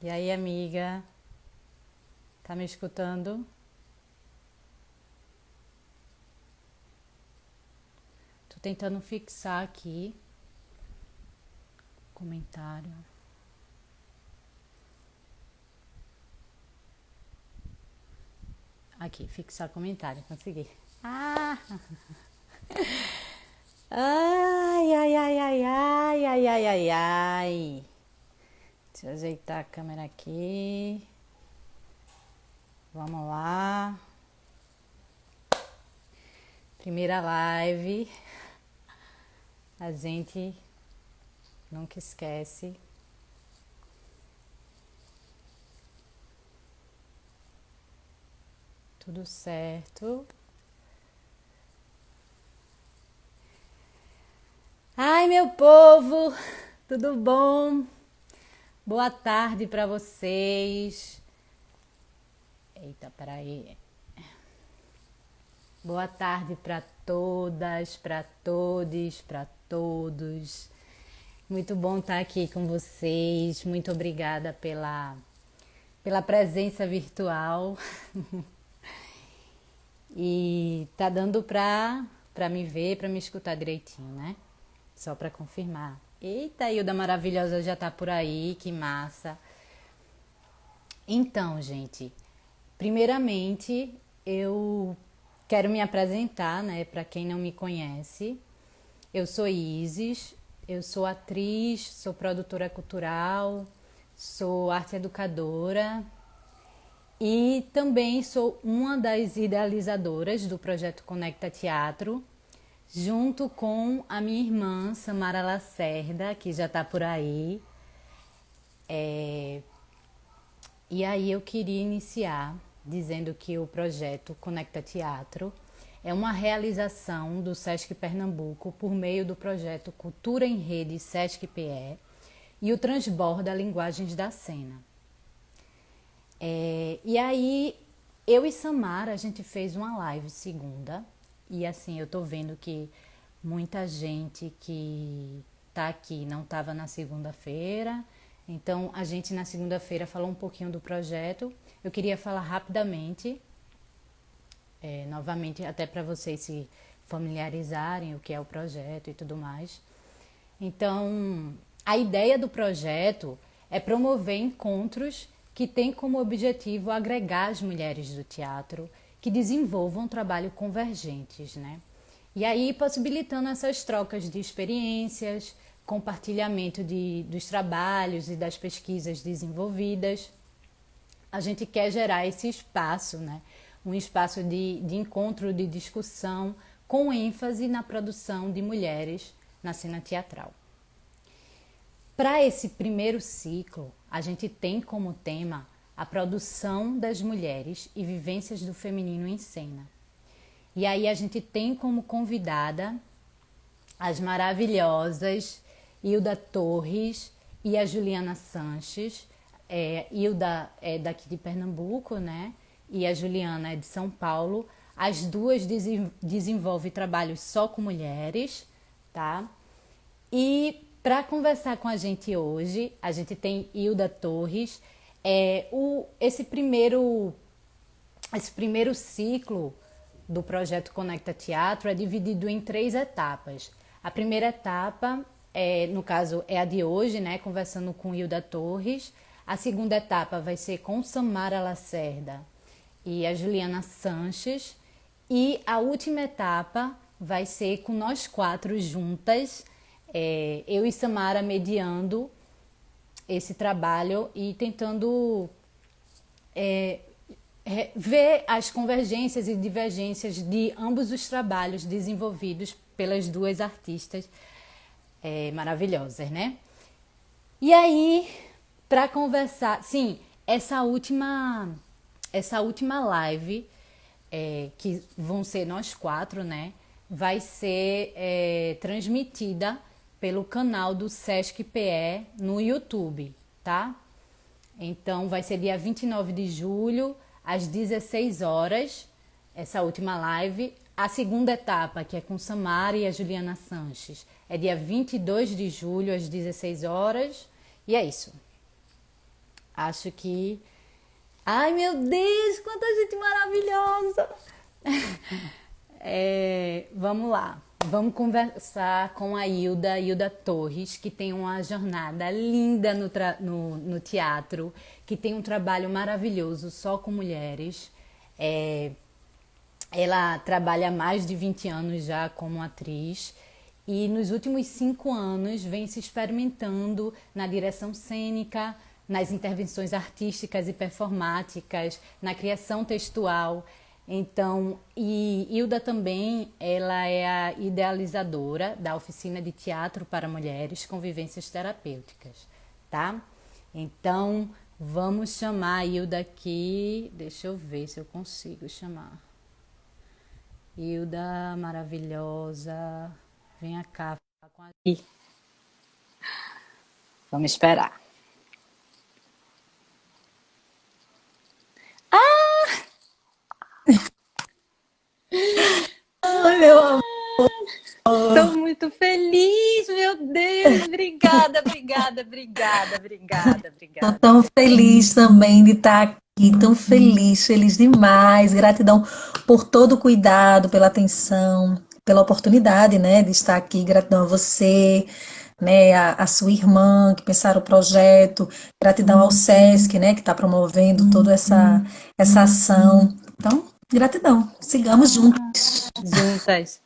E aí, amiga? Tá me escutando? Tô tentando fixar aqui comentário. Aqui, fixar comentário, consegui. Ah! Ai, ai, ai, ai, ai, ai, ai, ai, ai. Deixa eu ajeitar a câmera aqui. Vamos lá. Primeira live. A gente nunca esquece. Tudo certo. Ai, meu povo, tudo bom? Boa tarde para vocês. Eita, peraí. Boa tarde para todas, para todos, para todos. Muito bom estar aqui com vocês. Muito obrigada pela presença virtual. E tá dando para me ver, para me escutar direitinho, né? Só para confirmar. Eita, a Hilda maravilhosa já tá por aí, que massa. Então, gente, primeiramente eu quero me apresentar, né, para quem não me conhece. Eu sou Isis, eu sou atriz, sou produtora cultural, sou arte educadora e também sou uma das idealizadoras do projeto Conecta Teatro, junto com a minha irmã Samara Lacerda, que já está por aí. E aí eu queria iniciar dizendo que o projeto Conecta Teatro é uma realização do Sesc Pernambuco por meio do projeto Cultura em Rede Sesc-PE e o Transborda Linguagens da Cena. E aí eu e Samara, a gente fez uma live segunda e assim eu tô vendo que muita gente que tá aqui não estava na segunda-feira. Então, a gente na segunda-feira falou um pouquinho do projeto. Eu queria falar rapidamente, novamente, até para vocês se familiarizarem o que é o projeto e tudo mais. Então, a ideia do projeto é promover encontros que têm como objetivo agregar as mulheres do teatro que desenvolvam um trabalho convergentes, né? E aí possibilitando essas trocas de experiências, compartilhamento dos trabalhos e das pesquisas desenvolvidas. A gente quer gerar esse espaço, né? Um espaço de encontro, de discussão, com ênfase na produção de mulheres na cena teatral. Para esse primeiro ciclo, a gente tem como tema a produção das mulheres e vivências do feminino em cena. E aí a gente tem como convidada as maravilhosas Hilda Torres e a Juliana Sanches. Hilda é daqui de Pernambuco, né? E a Juliana é de São Paulo. As duas desenvolvem trabalhos só com mulheres, tá? E para conversar com a gente hoje, a gente tem Hilda Torres. Esse primeiro ciclo do projeto Conecta Teatro é dividido em 3 etapas. A primeira etapa, no caso, é a de hoje, né, conversando com Hilda Torres. A segunda etapa vai ser com Samara Lacerda e a Juliana Sanches. E a última etapa vai ser com nós 4 juntas, eu e Samara mediando esse trabalho e tentando ver as convergências e divergências de ambos os trabalhos desenvolvidos pelas duas artistas maravilhosas, né? E aí, para conversar, sim, essa última live, que vão ser nós 4, né? Vai ser transmitida pelo canal do Sesc-PE no YouTube, tá? Então, vai ser dia 29 de julho, às 16 horas, essa última live. A segunda etapa, que é com Samara e a Juliana Sanches, é dia 22 de julho, às 16 horas. E é isso. Acho que... Ai, meu Deus, quanta gente maravilhosa! Vamos lá. Vamos conversar com a Hilda Torres, que tem uma jornada linda no teatro, que tem um trabalho maravilhoso só com mulheres. É, Ela trabalha há mais de 20 anos já como atriz e nos últimos 5 anos vem se experimentando na direção cênica, nas intervenções artísticas e performáticas, na criação textual. Então, e Hilda também, ela é a idealizadora da oficina de teatro para mulheres com vivências terapêuticas, tá? Então, vamos chamar a Hilda aqui. Deixa eu ver se eu consigo chamar. Hilda, maravilhosa, vem cá falar com a gente. Vamos esperar. Ai, meu amor. Estou muito feliz, meu Deus. Obrigada, obrigada, obrigada, obrigada, Estou obrigada. tão feliz também de estar aqui, tão feliz, feliz demais. Gratidão por todo o cuidado, pela atenção, pela oportunidade, né, de estar aqui. Gratidão a você, né, a sua irmã que pensaram o projeto. Gratidão ao SESC, né, que está promovendo toda essa ação. Então, gratidão. Sigamos juntos. Juntas.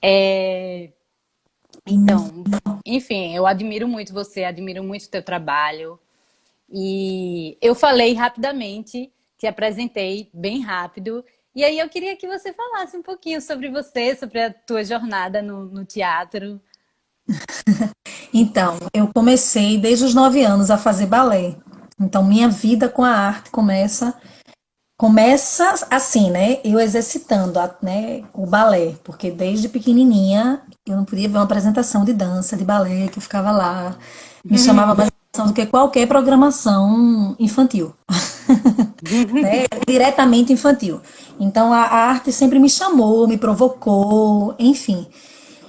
É, Então, enfim, eu admiro muito você, admiro muito o teu trabalho. E eu falei rapidamente, te apresentei bem rápido. E aí eu queria que você falasse um pouquinho sobre você, sobre a tua jornada no teatro. Então, eu comecei desde os 9 anos a fazer balé. Então, minha vida com a arte começa assim, né? Eu exercitando, né, o balé, porque desde pequenininha eu não podia ver uma apresentação de dança, de balé, que eu ficava lá, me chamava mais atenção do que qualquer programação infantil, né? Diretamente infantil. Então, a arte sempre me chamou, me provocou, enfim.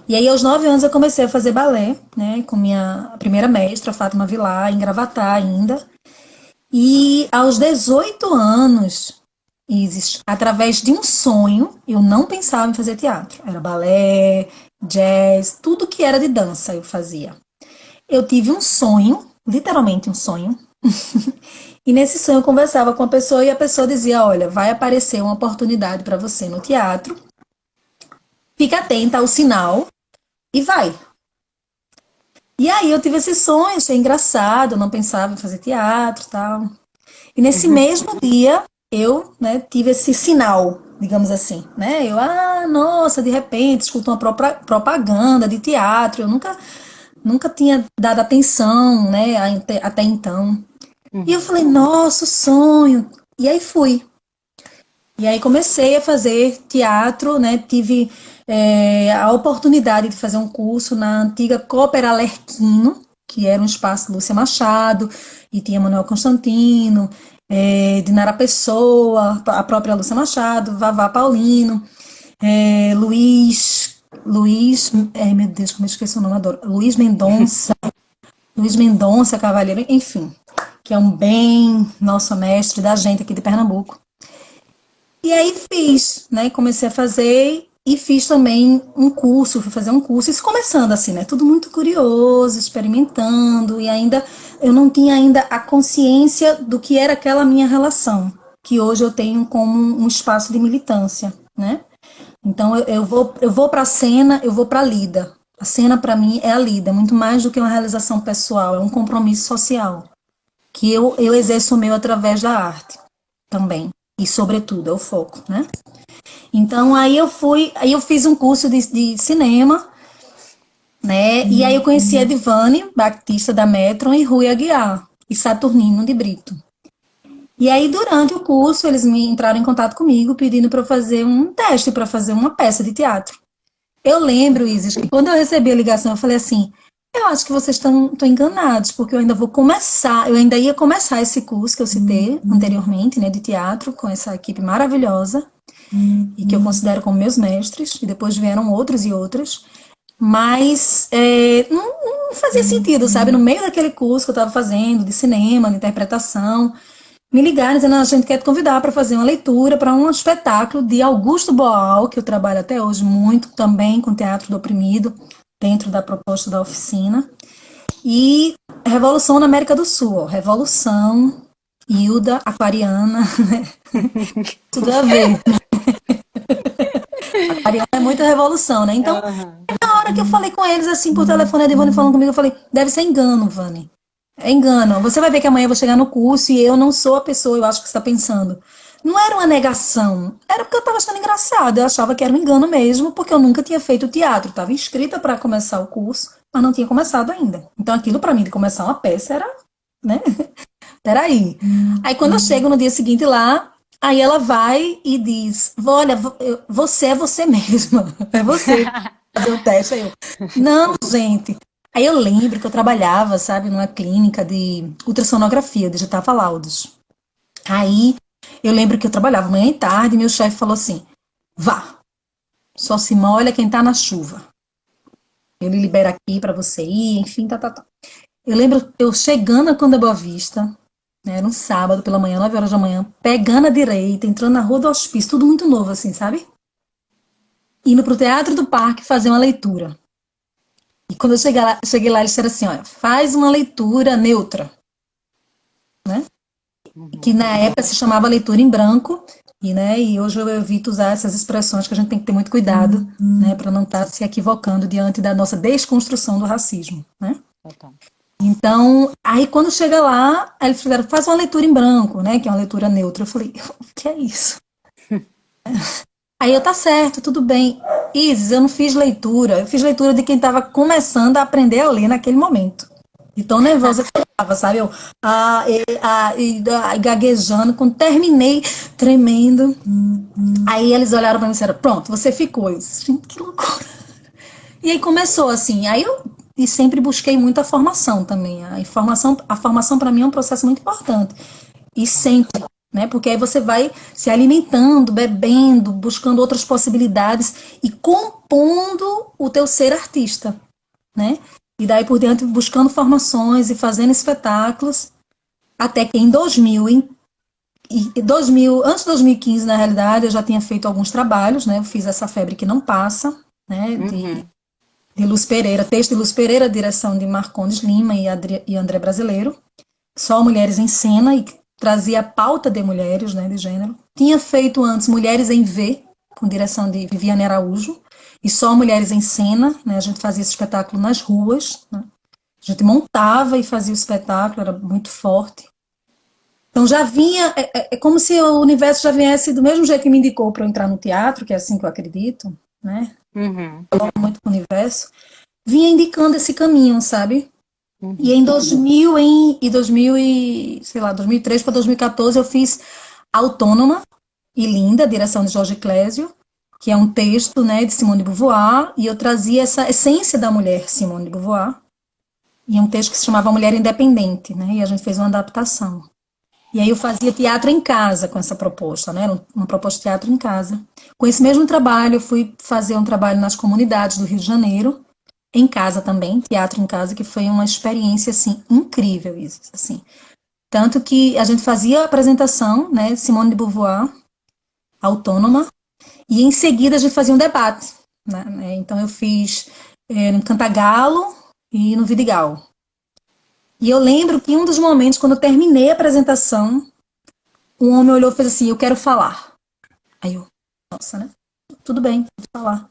E aí, aos 9 anos, eu comecei a fazer balé, né, com minha primeira mestra, Fátima Vilar, em Gravatá ainda. E aos 18 anos, Isis, através de um sonho, eu não pensava em fazer teatro. Era balé, jazz, tudo que era de dança eu fazia. Eu tive um sonho, literalmente um sonho, e nesse sonho eu conversava com a pessoa e a pessoa dizia: Olha, vai aparecer uma oportunidade para você no teatro, fica atenta ao sinal e vai. E aí eu tive esse sonho, achei engraçado, eu não pensava em fazer teatro e tal. E nesse mesmo dia eu, né, tive esse sinal, digamos assim, né? Nossa, de repente escuto uma propaganda de teatro, eu nunca tinha dado atenção, né, até então. E eu falei, nossa, sonho. E aí fui. E aí comecei a fazer teatro, né? Tive a oportunidade de fazer um curso na antiga Cooper Alerquino, que era um espaço de Lúcia Machado, e tinha Manuel Constantino, Dinara Pessoa, a própria Lúcia Machado, Vavá Paulino, Luiz, meu Deus, como eu esqueci o nome, adoro, Luiz Mendonça Cavalheiro, enfim, que é um bem nosso mestre da gente aqui de Pernambuco. E aí fiz, né? Comecei a fazer e fiz também um curso, fui fazer um curso, isso começando assim, né? Tudo muito curioso, experimentando, e ainda eu não tinha ainda a consciência do que era aquela minha relação, que hoje eu tenho como um espaço de militância, né? Então eu vou para a cena, eu vou para a lida. A cena para mim é a lida, muito mais do que uma realização pessoal, é um compromisso social, que eu exerço o meu através da arte também. E, sobretudo, é o foco, né? Então, aí eu fiz um curso de cinema, né? E aí eu conheci a Edivane Batista da Metron e Rui Aguiar e Saturnino de Brito. E aí, durante o curso, eles me entraram em contato comigo pedindo para eu fazer um teste, para fazer uma peça de teatro. Eu lembro, Isis, que quando eu recebi a ligação, eu falei assim, eu acho que vocês estão enganados, porque eu ainda ia começar esse curso que eu citei anteriormente, né, de teatro, com essa equipe maravilhosa, e que eu considero como meus mestres, e depois vieram outros e outras, mas não fazia sentido, sabe? No meio daquele curso que eu estava fazendo, de cinema, de interpretação, me ligaram dizendo, a gente quer te convidar para fazer uma leitura para um espetáculo de Augusto Boal, que eu trabalho até hoje muito também com Teatro do Oprimido, dentro da proposta da oficina. E Revolução na América do Sul, ó, Revolução, Hilda, Aquariana, tudo a ver. Aquariana é muita revolução, né? Então, Aham. na hora que eu falei com eles, assim, por telefone, a Ivone falando comigo, eu falei, deve ser engano, Vani. É engano. Você vai ver que amanhã eu vou chegar no curso e eu não sou a pessoa, eu acho que você está pensando. Não era uma negação, era porque eu estava achando engraçado. Eu achava que era um engano mesmo, porque eu nunca tinha feito teatro. Estava inscrita para começar o curso, mas não tinha começado ainda. Então aquilo para mim de começar uma peça era, né? Peraí. Aí quando eu chego no dia seguinte lá, aí ela vai e diz: olha, você é você mesma. É você fazer o teste. Aí eu, não, gente. Aí eu lembro que eu trabalhava, sabe, numa clínica de ultrassonografia, eu digitava laudos. Aí eu lembro que eu trabalhava manhã e tarde e meu chefe falou assim: vá, só se molha quem tá na chuva. Ele libera aqui pra você ir, enfim, tá, tá, tá. Eu lembro eu chegando a Conde Boa Vista, né, era um sábado pela manhã, 9 horas da manhã, pegando a direita, entrando na Rua do Hospício, tudo muito novo assim, sabe? Indo pro Teatro do Parque fazer uma leitura. E quando eu cheguei lá eles disseram assim, olha, faz uma leitura neutra, né? Que Uhum. na época se chamava leitura em branco, e hoje eu evito usar essas expressões que a gente tem que ter muito cuidado, né, para não estar se equivocando diante da nossa desconstrução do racismo, né? Total. Então, aí quando chega lá, aí eles fizeram, faz uma leitura em branco, né, que é uma leitura neutra. Eu falei, o que é isso? Aí eu, tá certo, tudo bem. Isis, eu não fiz leitura, eu fiz leitura de quem estava começando a aprender a ler naquele momento. De tão nervosa que eu estava, sabe? Eu gaguejando, quando terminei, tremendo. Aí eles olharam para mim e disseram, pronto, você ficou. Eu disse, gente, que loucura. E aí começou assim, aí eu e sempre busquei muita formação também. A formação para mim é um processo muito importante. E sempre, né? Porque aí você vai se alimentando, bebendo, buscando outras possibilidades e compondo o teu ser artista, né? E daí por diante buscando formações e fazendo espetáculos, até que em 2000, antes de 2015, na realidade, eu já tinha feito alguns trabalhos, né? Eu fiz Essa Febre que Não Passa, né? Uhum. De Luz Pereira, texto de Luz Pereira, direção de Marcondes Lima e André Brasileiro. Só Mulheres em Cena, e trazia a pauta de mulheres, né, de gênero. Tinha feito antes Mulheres em V, com direção de Viviane Araújo, e Só Mulheres em Cena, né, a gente fazia esse espetáculo nas ruas, né, a gente montava e fazia o espetáculo, era muito forte. Então já vinha, é como se o universo já viesse do mesmo jeito que me indicou para eu entrar no teatro, que é assim que eu acredito, né, Uhum. muito com o universo, vinha indicando esse caminho, sabe? E Uhum. em 2000 e, sei lá, 2003 para 2014 eu fiz Autônoma e Linda, direção de Jorge Clésio, que é um texto, né, de Simone de Beauvoir, e eu trazia essa essência da mulher Simone de Beauvoir, e um texto que se chamava Mulher Independente, né, e a gente fez uma adaptação. E aí eu fazia teatro em casa com essa proposta, né, uma proposta de teatro em casa. Com esse mesmo trabalho eu fui fazer um trabalho nas comunidades do Rio de Janeiro, em casa também, teatro em casa, que foi uma experiência, assim, incrível isso, assim. Tanto que a gente fazia a apresentação, né, Simone de Beauvoir, Autônoma, e em seguida a gente fazia um debate, né, então eu fiz no Cantagalo e no Vidigal. E eu lembro que em um dos momentos, quando eu terminei a apresentação, um homem olhou e fez assim, eu quero falar. Aí eu, nossa, né, tudo bem, vou falar.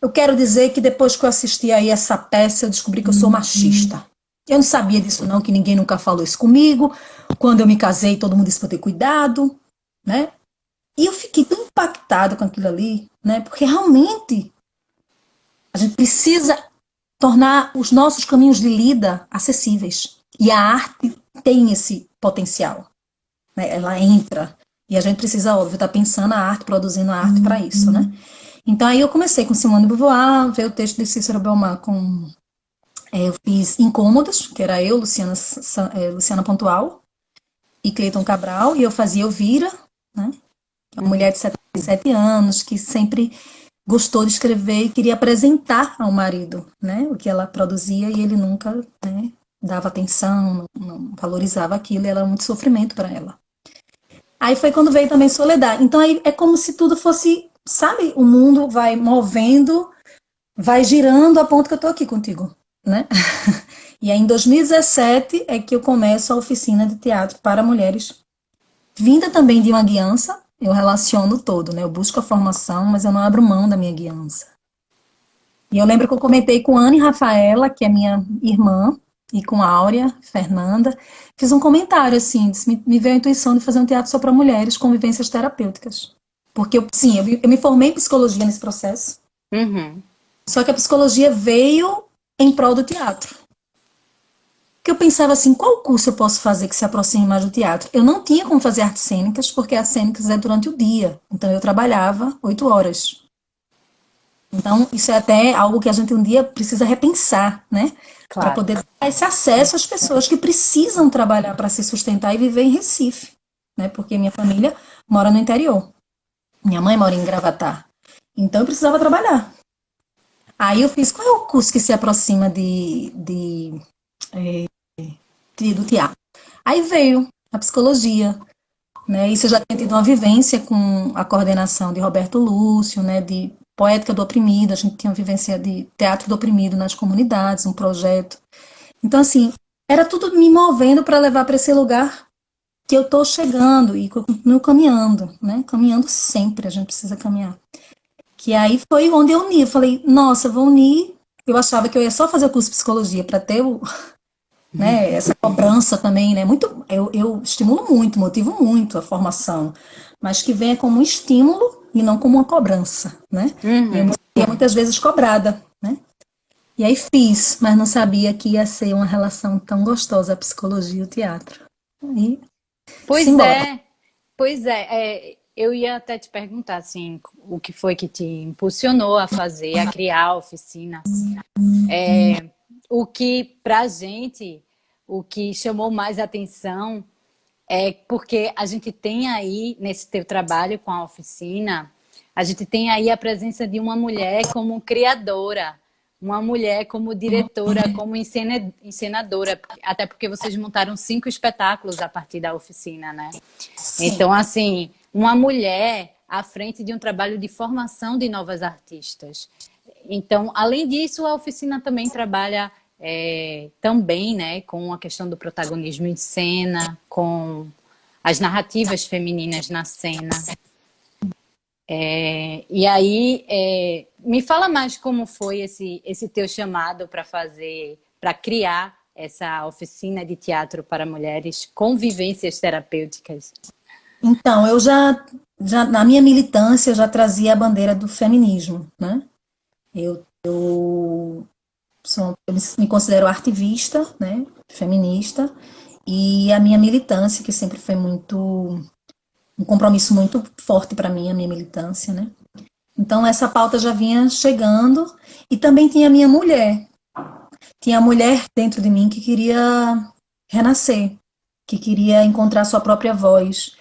Eu quero dizer que depois que eu assisti aí essa peça, eu descobri que eu sou machista. Eu não sabia disso não, que ninguém nunca falou isso comigo. Quando eu me casei, todo mundo disse para eu ter cuidado, né? E eu fiquei tão impactada com aquilo ali, né? Porque realmente a gente precisa tornar os nossos caminhos de lida acessíveis. E a arte tem esse potencial, né? Ela entra. E a gente precisa, óbvio, estar pensando a arte, produzindo a arte para isso, né? Então aí eu comecei com Simone de Beauvoir, veio o texto de Cícero Belmar com... eu fiz Incômodos, que era eu, Luciana Pontual, e Cleiton Cabral, e eu fazia Elvira, né? Uma mulher Uhum. de 77 anos, que sempre gostou de escrever e queria apresentar ao marido, né, o que ela produzia e ele nunca, né, dava atenção, não valorizava aquilo, e era muito sofrimento para ela. Aí foi quando veio também Soledad. Então aí é como se tudo fosse, sabe, o mundo vai movendo, vai girando a ponto que eu tô aqui contigo, né? E aí em 2017 é que eu começo a oficina de teatro para mulheres, vinda também de uma guiança, eu relaciono todo, né? Eu busco a formação, mas eu não abro mão da minha guiança. E eu lembro que eu comentei com a Ana e Rafaela, que é minha irmã, e com a Áurea, Fernanda, fiz um comentário assim, me veio a intuição de fazer um teatro só para mulheres com vivências terapêuticas. Porque, sim, eu me formei em psicologia nesse processo, Uhum. só que a psicologia veio em prol do teatro. Que eu pensava assim, qual curso eu posso fazer que se aproxime mais do teatro? Eu não tinha como fazer artes cênicas, porque artes cênicas é durante o dia. Então eu trabalhava 8 horas. Então isso é até algo que a gente um dia precisa repensar, né? Para Claro. poder dar esse acesso às pessoas que precisam trabalhar para se sustentar e viver em Recife, né? Porque minha família mora no interior. Minha mãe mora em Gravatá. Então eu precisava trabalhar. Aí eu fiz, qual é o curso que se aproxima do teatro? Aí veio a psicologia, né? Isso eu já tinha tido uma vivência com a coordenação de Roberto Lúcio, né? De Poética do Oprimido, a gente tinha uma vivência de teatro do oprimido nas comunidades, um projeto. Então, assim, era tudo me movendo para levar para esse lugar que eu estou chegando e que eu continuo caminhando, né? Caminhando sempre, a gente precisa caminhar. Que aí foi onde eu uni. Eu falei, nossa, vou unir. Eu achava que eu ia só fazer o curso de psicologia para ter o, né, essa cobrança também, né? Muito, eu estimulo muito, motivo muito a formação, mas que venha como um estímulo e não como uma cobrança, né? E eu me Uhum. sentia muitas vezes cobrada, né? E aí fiz, mas não sabia que ia ser uma relação tão gostosa a psicologia e o teatro. E Pois simbora. é, pois é, eu ia até te perguntar assim, o que foi que te impulsionou a fazer, a criar a oficina. O que pra gente, o que chamou mais atenção é porque a gente tem aí nesse teu trabalho com a oficina, a gente tem aí a presença de uma mulher como criadora, uma mulher como diretora, como encenadora, até porque vocês montaram 5 espetáculos a partir da oficina, né? Sim. Então, assim, uma mulher à frente de um trabalho de formação de novas artistas. Então, além disso, a oficina também trabalha também, né, com a questão do protagonismo em cena, com as narrativas femininas na cena. E aí, me fala mais como foi esse teu chamado para fazer, para criar essa oficina de teatro para mulheres com vivências terapêuticas. Então, já na minha militância, eu já trazia a bandeira do feminismo, né? Eu me considero ativista, né? Feminista, e a minha militância, que sempre foi um compromisso muito forte para mim, a minha militância, né? Então, essa pauta já vinha chegando, e também tinha a minha mulher. Tinha a mulher dentro de mim que queria renascer, que queria encontrar sua própria voz,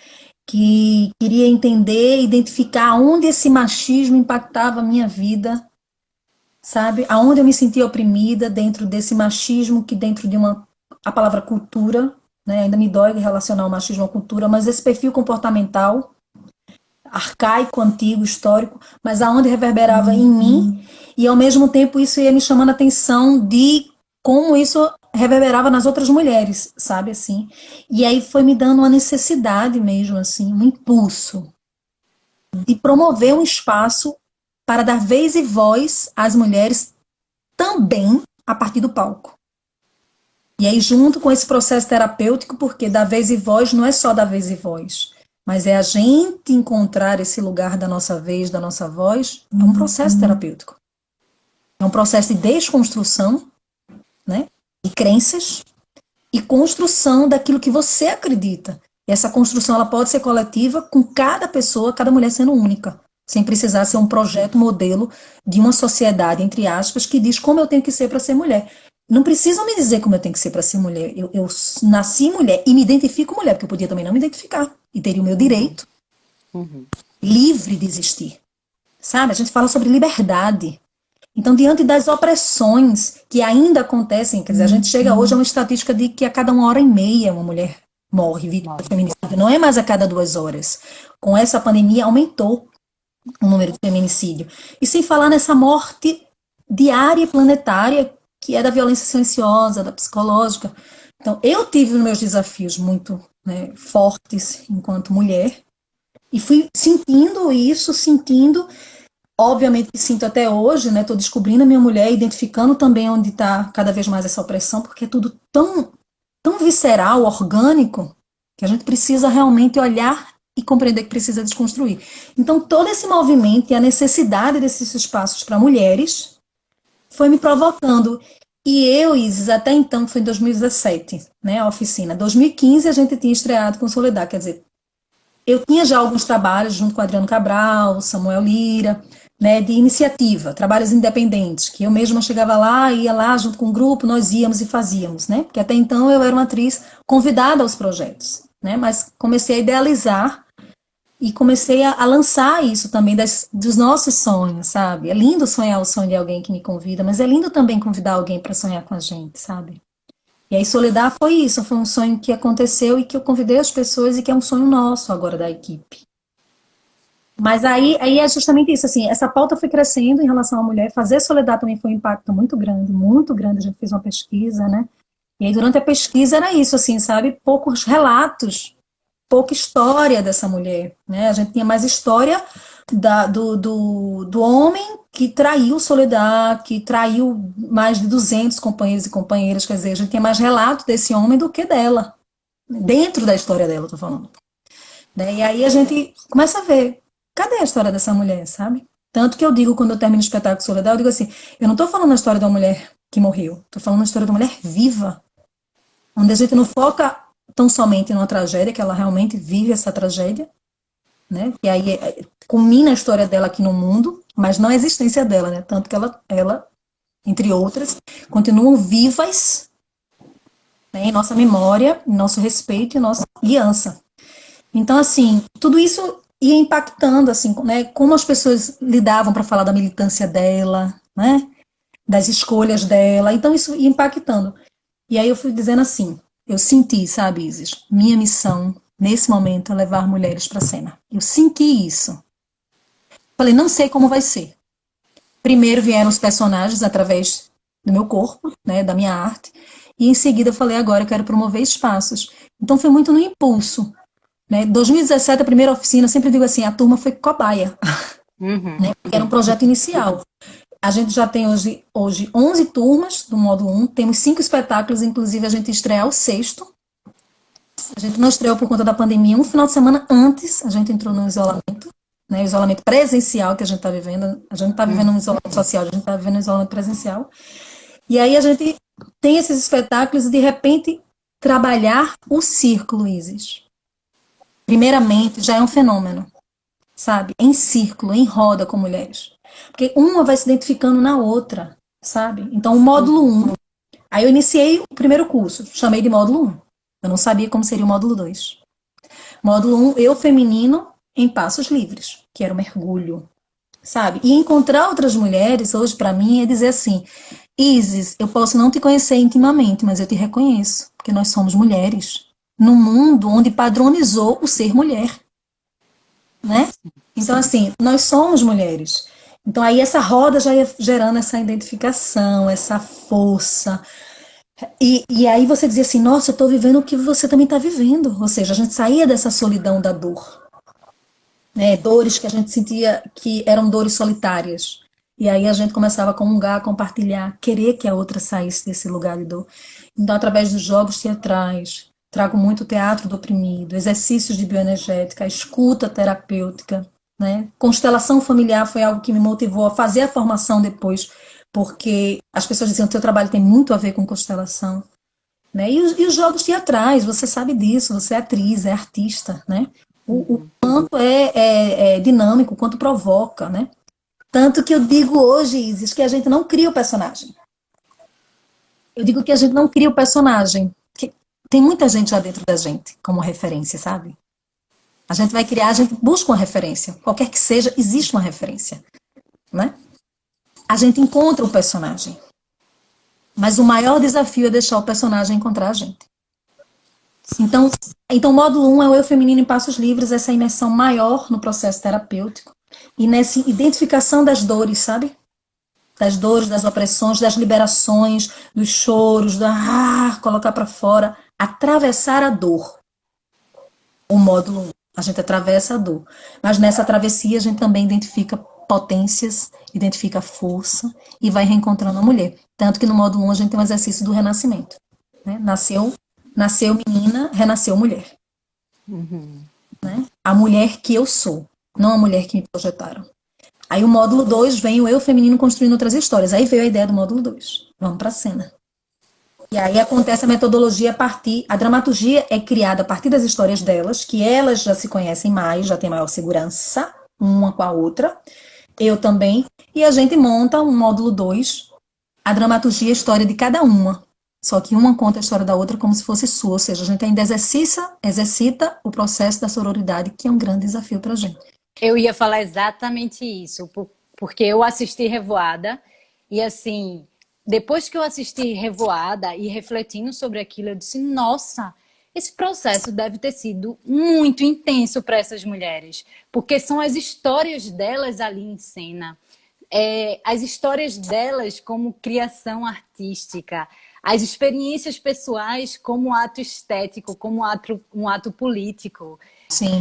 que queria entender, identificar onde esse machismo impactava a minha vida, sabe? Aonde eu me sentia oprimida dentro desse machismo, que dentro de a palavra cultura, né? Ainda me dói relacionar o machismo à cultura, mas esse perfil comportamental, arcaico, antigo, histórico, mas aonde reverberava em mim, e ao mesmo tempo isso ia me chamando a atenção de como isso reverberava nas outras mulheres, sabe assim? E aí foi me dando uma necessidade mesmo assim, um impulso de promover um espaço para dar vez e voz às mulheres também a partir do palco. E aí, junto com esse processo terapêutico, porque dar vez e voz não é só dar vez e voz, mas é a gente encontrar esse lugar da nossa vez, da nossa voz, é um processo terapêutico. É um processo de desconstrução, né, de crenças e construção daquilo que você acredita. E essa construção ela pode ser coletiva com cada pessoa, cada mulher sendo única, sem precisar ser um projeto modelo de uma sociedade, entre aspas, que diz como eu tenho que ser para ser mulher. Não precisam me dizer como eu tenho que ser para ser mulher. Eu nasci mulher e me identifico mulher, porque eu podia também não me identificar. E teria o meu direito Uhum. livre de existir. sabe? A gente fala sobre liberdade. Então, diante das opressões que ainda acontecem, quer dizer, a gente chega hoje a uma estatística de que a cada 1h30 uma mulher morre vítima de feminicídio, não é mais a cada 2 horas. Com essa pandemia, aumentou o número de feminicídio. E sem falar nessa morte diária e planetária, que é da violência silenciosa, da psicológica. Então, eu tive os meus desafios muito, né, fortes enquanto mulher, e fui sentindo isso, obviamente sinto até hoje, né, estou descobrindo a minha mulher, identificando também onde está cada vez mais essa opressão, porque é tudo tão visceral, orgânico, que a gente precisa realmente olhar e compreender que precisa desconstruir. Então, todo esse movimento e a necessidade desses espaços para mulheres foi me provocando. E eu, Isis, até então, foi em 2017, né, a oficina. 2015 a gente tinha estreado com Soledad, quer dizer, eu tinha já alguns trabalhos junto com Adriano Cabral, Samuel Lira, né, de iniciativa, trabalhos independentes, que eu mesma chegava lá, ia lá junto com o grupo, nós íamos e fazíamos, né, porque até então eu era uma atriz convidada aos projetos, né, mas comecei a idealizar e comecei a lançar isso também dos nossos sonhos, sabe? É lindo sonhar o sonho de alguém que me convida, mas é lindo também convidar alguém para sonhar com a gente, sabe? E aí Soledad foi isso, foi um sonho que aconteceu e que eu convidei as pessoas e que é um sonho nosso agora da equipe. Mas aí é justamente isso, assim, essa pauta foi crescendo em relação à mulher, fazer Soledad também foi um impacto muito grande, a gente fez uma pesquisa, né? E aí durante a pesquisa era isso, assim, sabe? Poucos relatos, pouca história dessa mulher, né? A gente tinha mais história do homem que traiu Soledad, que traiu mais de 200 companheiros e companheiras, quer dizer, a gente tinha mais relato desse homem do que dela, dentro da história dela, tô falando. Né? E aí a gente começa a ver, cadê a história dessa mulher, sabe? Tanto que eu digo, quando eu termino o espetáculo Soledad, eu digo assim, eu não tô falando a história de uma mulher que morreu, tô falando a história de uma mulher viva, onde a gente não foca tão somente numa tragédia, que ela realmente vive essa tragédia, né? E aí culmina a história dela aqui no mundo, mas não a existência dela, né? Tanto que ela entre outras, continuam vivas, né, em nossa memória, em nosso respeito e nossa guiança. Então, assim, tudo isso ia impactando, assim, né? Como as pessoas lidavam para falar da militância dela, né? Das escolhas dela. Então, isso ia impactando. E aí eu fui dizendo assim, eu senti, sabe, Isis, minha missão nesse momento é levar mulheres para a cena. Eu senti isso. Falei, não sei como vai ser. Primeiro vieram os personagens através do meu corpo, né, da minha arte, e em seguida eu falei, agora eu quero promover espaços. Então foi muito no impulso. Né? 2017, a primeira oficina, eu sempre digo assim, a turma foi cobaia, né, porque era um projeto inicial. A gente já tem hoje 11 turmas do módulo 1, temos 5 espetáculos, inclusive a gente estreia o sexto. A gente não estreou por conta da pandemia, um final de semana antes a gente entrou no isolamento, né, o isolamento presencial que a gente está vivendo. A gente não está vivendo um isolamento social, a gente está vivendo um isolamento presencial. E aí a gente tem esses espetáculos e de repente trabalhar o círculo, Isis. Primeiramente já é um fenômeno, sabe? Em círculo, em roda com mulheres. Porque uma vai se identificando na outra, sabe? Então o módulo 1, aí eu iniciei o primeiro curso, chamei de módulo 1. Eu não sabia como seria o módulo 2. Módulo 1, eu feminino em passos livres, que era o mergulho, sabe? E encontrar outras mulheres, hoje para mim, é dizer assim, Isis, eu posso não te conhecer intimamente, mas eu te reconheço, porque nós somos mulheres, num mundo onde padronizou o ser mulher, né? Então, assim, nós somos mulheres. Então, aí essa roda já ia gerando essa identificação, essa força. E aí você dizia assim, nossa, eu estou vivendo o que você também está vivendo. Ou seja, a gente saía dessa solidão da dor, né, dores que a gente sentia que eram dores solitárias. E aí a gente começava a comungar, a compartilhar, querer que a outra saísse desse lugar de dor. Então, através dos jogos teatrais, trago muito teatro do oprimido, exercícios de bioenergética, escuta terapêutica, né? Constelação familiar foi algo que me motivou a fazer a formação depois, porque as pessoas diziam que o teu trabalho tem muito a ver com constelação. Né? E os jogos teatrais, você sabe disso, você é atriz, é artista, né? O quanto é dinâmico, o quanto provoca, né? Tanto que eu digo hoje, Isis, que a gente não cria o personagem. Eu digo que a gente não cria o personagem. Que tem muita gente lá dentro da gente, como referência, sabe? A gente vai criar, a gente busca uma referência. Qualquer que seja, existe uma referência, né? A gente encontra o personagem. Mas o maior desafio é deixar o personagem encontrar a gente. Então o módulo 1 é o eu feminino em passos livres, essa imersão maior no processo terapêutico e nessa identificação das dores, sabe? Das dores, das opressões, das liberações, dos choros, colocar para fora, atravessar a dor. O módulo 1, a gente atravessa a dor. Mas nessa travessia a gente também identifica potências, identifica força e vai reencontrando a mulher. Tanto que no módulo 1 a gente tem um exercício do renascimento. Né? Nasceu menina, renasceu mulher. Né? A mulher que eu sou, não a mulher que me projetaram. Aí o módulo 2 vem o eu feminino construindo outras histórias. Aí veio a ideia do módulo 2. Vamos para a cena. E aí acontece a metodologia a partir... A dramaturgia é criada a partir das histórias delas, que elas já se conhecem mais, já têm maior segurança, uma com a outra. Eu também. E a gente monta um módulo 2, a dramaturgia e a história de cada uma. Só que uma conta a história da outra como se fosse sua. Ou seja, a gente ainda exercita o processo da sororidade, que é um grande desafio para a gente. Eu ia falar exatamente isso, porque eu assisti Revoada e assim, depois que eu assisti Revoada e refletindo sobre aquilo, eu disse, nossa, esse processo deve ter sido muito intenso para essas mulheres, porque são as histórias delas ali em cena, as histórias delas como criação artística, as experiências pessoais como ato estético, como um ato político. Sim.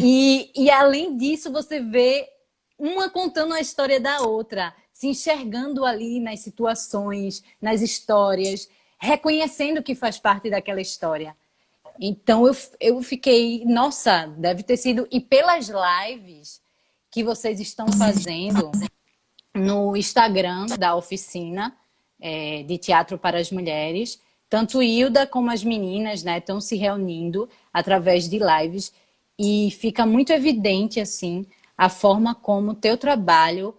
E além disso, você vê uma contando a história da outra, se enxergando ali nas situações, nas histórias, reconhecendo que faz parte daquela história. Então eu fiquei, nossa, deve ter sido... E pelas lives que vocês estão fazendo no Instagram da oficina de teatro para as mulheres, tanto Hilda como as meninas, né, estão se reunindo através de lives. E fica muito evidente, assim, a forma como o teu trabalho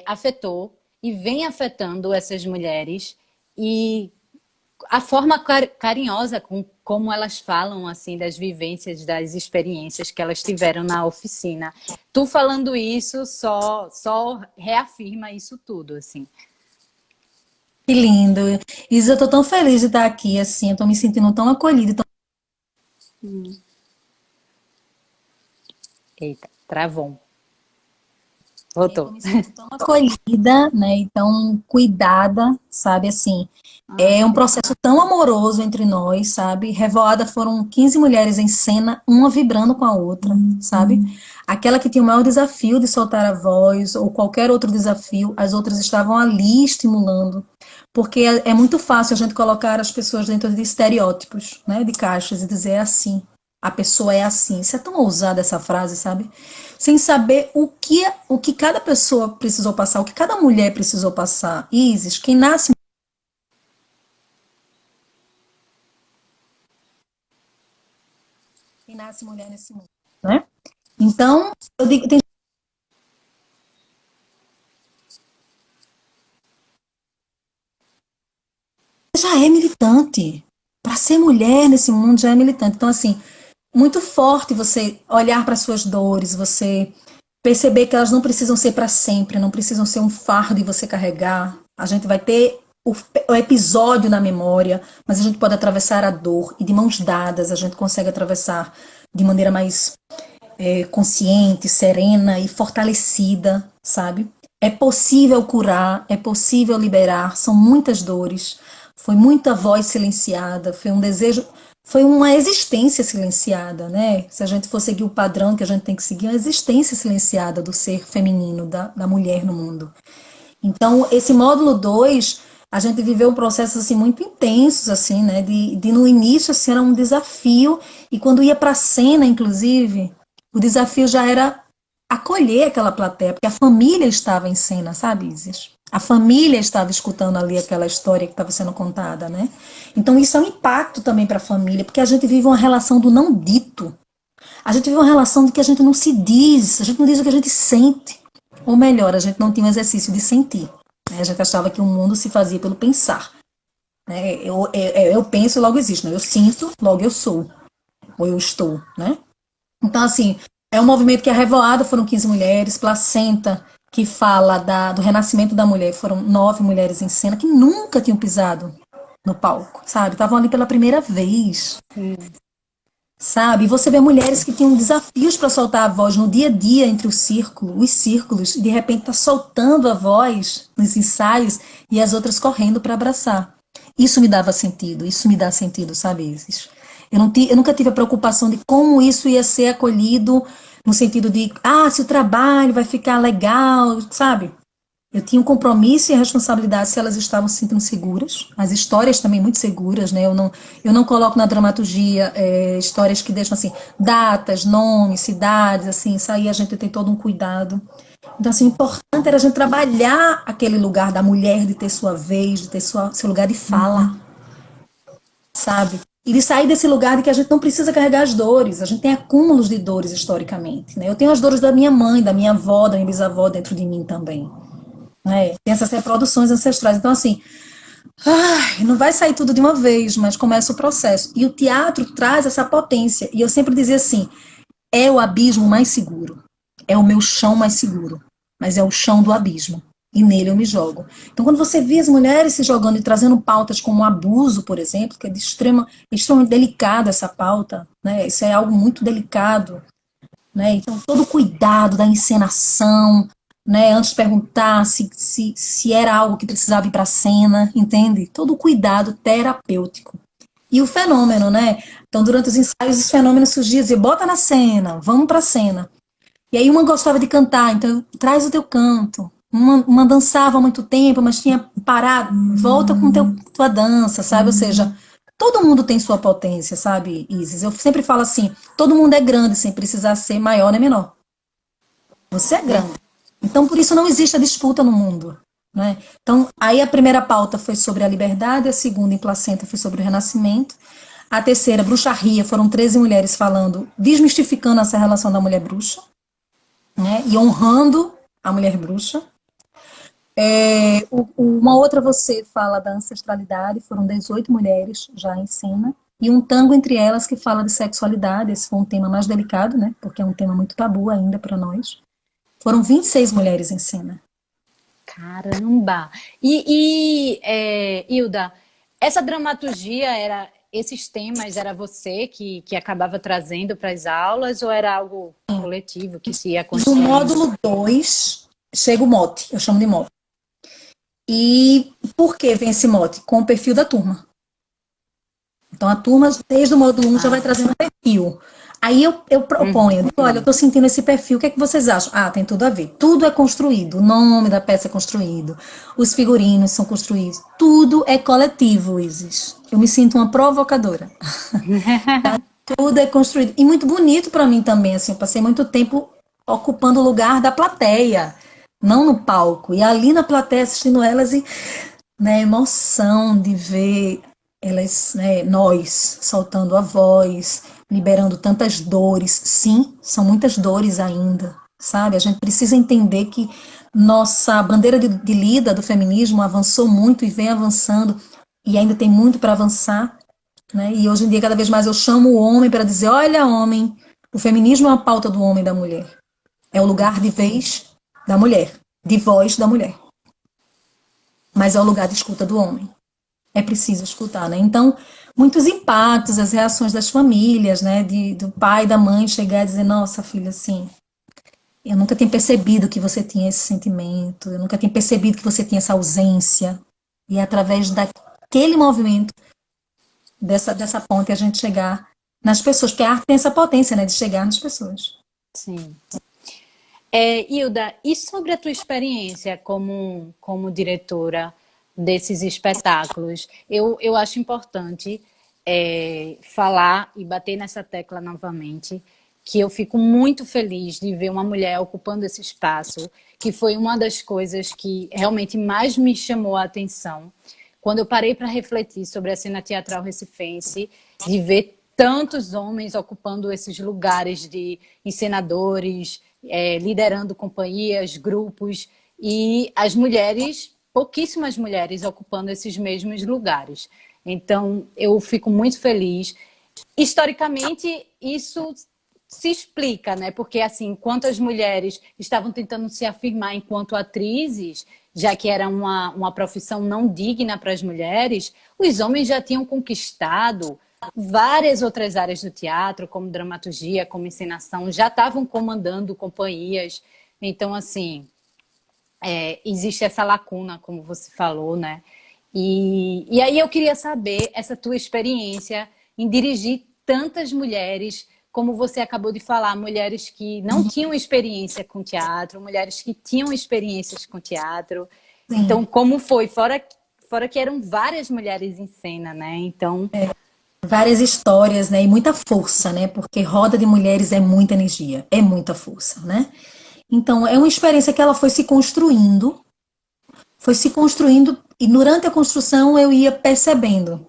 afetou e vem afetando essas mulheres e a forma carinhosa como elas falam, assim, das vivências, das experiências que elas tiveram na oficina. Tu falando isso só reafirma isso tudo, assim. Que lindo. Isa, eu tô tão feliz de estar aqui, assim, eu tô me sentindo tão acolhida, Eita, travou. eu tô Voltou. me sentindo tão acolhida, né, e tão cuidada, sabe, assim. É um processo tão amoroso entre nós, sabe? Revoada foram 15 mulheres em cena, uma vibrando com a outra, sabe? Aquela que tinha o maior desafio de soltar a voz, ou qualquer outro desafio, as outras estavam ali estimulando. Porque é muito fácil a gente colocar as pessoas dentro de estereótipos, né? De caixas e dizer é assim. A pessoa é assim. Isso é tão ousada essa frase, sabe? Sem saber o que cada pessoa precisou passar, o que cada mulher precisou passar. Isis, quem nasce mulher nesse mundo, né? Então, eu digo, já é militante. Para ser mulher nesse mundo já é militante. Então, assim, muito forte você olhar para suas dores, você perceber que elas não precisam ser para sempre, não precisam ser um fardo e você carregar. A gente vai ter o episódio na memória, mas a gente pode atravessar a dor e de mãos dadas a gente consegue atravessar de maneira mais consciente, serena e fortalecida, sabe? É possível curar, é possível liberar, são muitas dores, foi muita voz silenciada, foi um desejo, foi uma existência silenciada, né? Se a gente for seguir o padrão que a gente tem que seguir, é uma existência silenciada do ser feminino, da mulher no mundo. Então, esse módulo 2 a gente viveu processos assim, muito intensos, assim, né? De no início assim, era um desafio, e quando ia para a cena, inclusive, o desafio já era acolher aquela plateia, porque a família estava em cena, sabe, Isis? A família estava escutando ali aquela história que estava sendo contada, né? Então isso é um impacto também para a família, porque a gente vive uma relação do não dito. A gente vive uma relação de que a gente não se diz, a gente não diz o que a gente sente. Ou melhor, a gente não tinha um exercício de sentir. Né? A gente achava que o mundo se fazia pelo pensar. Né? Eu penso, logo existo. Né? Eu sinto, logo eu sou. Ou eu estou. Né? Então, assim, é um movimento que é Revoada, foram 15 mulheres, Placenta, que fala do renascimento da mulher, foram 9 mulheres em cena que nunca tinham pisado no palco, sabe? Estavam ali pela primeira vez, Sim. sabe? E você vê mulheres que tinham desafios para soltar a voz no dia a dia entre os círculos, e de repente tá soltando a voz nos ensaios e as outras correndo para abraçar. Isso me dava sentido, isso me dá sentido, sabe, Isis? Eu nunca tive a preocupação de como isso ia ser acolhido, no sentido de, se o trabalho vai ficar legal, sabe? Eu tinha um compromisso e a responsabilidade se elas estavam se sentindo seguras. As histórias também muito seguras, né? Eu não coloco na dramaturgia histórias que deixam assim, datas, nomes, cidades, assim, isso aí a gente tem todo um cuidado. Então, assim, o importante era a gente trabalhar aquele lugar da mulher, de ter sua vez, de ter seu lugar de fala, sabe? E de sair desse lugar de que a gente não precisa carregar as dores. A gente tem acúmulos de dores historicamente, né? Eu tenho as dores da minha mãe, da minha avó, da minha bisavó dentro de mim também, né? Tem essas reproduções ancestrais. Então, assim, não vai sair tudo de uma vez, mas começa o processo. E o teatro traz essa potência. E eu sempre dizia assim: é o abismo mais seguro. É o meu chão mais seguro. Mas é o chão do abismo. E nele eu me jogo. Então, quando você vê as mulheres se jogando e trazendo pautas como o abuso, por exemplo, que é extremamente delicada essa pauta, né? Isso é algo muito delicado, né? Então, todo o cuidado da encenação, né? Antes de perguntar se era algo que precisava ir para a cena, entende? Todo o cuidado terapêutico. E o fenômeno, né? Então, durante os ensaios, os fenômenos surgiam, dizia, bota na cena, vamos para a cena. E aí uma gostava de cantar, então traz o teu canto. Uma dançava há muito tempo, mas tinha parado, volta com tua dança, sabe? Ou seja, todo mundo tem sua potência, sabe, Isis? Eu sempre falo assim, todo mundo é grande sem precisar ser maior nem menor. Você é grande. Então, por isso não existe a disputa no mundo. Né? Então, aí a primeira pauta foi sobre a liberdade, a segunda, em Placenta, foi sobre o renascimento. A terceira, bruxaria, foram 13 mulheres falando, desmistificando essa relação da mulher bruxa, né? E honrando a mulher bruxa. Uma outra você fala da ancestralidade, foram 18 mulheres já em cena. E um tango entre elas que fala de sexualidade, esse foi um tema mais delicado, né? Porque é um tema muito tabu ainda para nós. Foram 26 mulheres em cena. Caramba! Hilda, essa dramaturgia era, esses temas era você que acabava trazendo para as aulas ou era algo coletivo que se ia No construindo? módulo 2 chega o mote, eu chamo de mote. E por que vem esse mote? Com o perfil da turma. Então a turma, desde o módulo 1, já vai trazendo um perfil. Aí eu proponho, digo, olha, eu estou sentindo esse perfil, o que é que vocês acham? Tem tudo a ver. Tudo é construído, o nome da peça é construído, os figurinos são construídos, tudo é coletivo, Isis. Eu me sinto uma provocadora. Tudo é construído. E muito bonito para mim também, assim, eu passei muito tempo ocupando o lugar da plateia, não no palco. E ali na plateia assistindo elas e, né, emoção de ver elas, né, nós soltando a voz, liberando tantas dores. Sim, são muitas dores ainda, sabe? A gente precisa entender que nossa bandeira de lida do feminismo avançou muito e vem avançando e ainda tem muito para avançar, né? E hoje em dia, cada vez mais eu chamo o homem para dizer: olha, homem, o feminismo é uma pauta do homem e da mulher. É o lugar de vez da mulher, de voz da mulher. Mas é o lugar de escuta do homem. É preciso escutar, né? Então, muitos impactos, as reações das famílias, né? Do pai e da mãe chegar e dizer: nossa, filha, assim, eu nunca tinha percebido que você tinha esse sentimento, eu nunca tinha percebido que você tinha essa ausência. E é através daquele movimento, dessa ponte, a gente chegar nas pessoas, porque a arte tem essa potência, né, de chegar nas pessoas. Sim. Hilda, e sobre a tua experiência como diretora desses espetáculos? Eu acho importante falar e bater nessa tecla novamente, que eu fico muito feliz de ver uma mulher ocupando esse espaço, que foi uma das coisas que realmente mais me chamou a atenção quando eu parei para refletir sobre a cena teatral recifense, de ver tantos homens ocupando esses lugares de encenadores, liderando companhias, grupos, e as mulheres, pouquíssimas mulheres ocupando esses mesmos lugares. Então, eu fico muito feliz. Historicamente, isso se explica, né? Porque, assim, enquanto as mulheres estavam tentando se afirmar enquanto atrizes, já que era uma profissão não digna para as mulheres, os homens já tinham conquistado várias outras áreas do teatro, como dramaturgia, como encenação, já estavam comandando companhias. Então, assim, existe essa lacuna, como você falou, né? E aí eu queria saber essa tua experiência em dirigir tantas mulheres, como você acabou de falar, mulheres que não tinham experiência com teatro, mulheres que tinham experiências com teatro. Sim, Então, como foi? Fora que eram várias mulheres em cena, né? Então, várias histórias, né? E muita força, né? Porque roda de mulheres é muita energia, é muita força, né? Então, é uma experiência que ela foi se construindo, e durante a construção eu ia percebendo,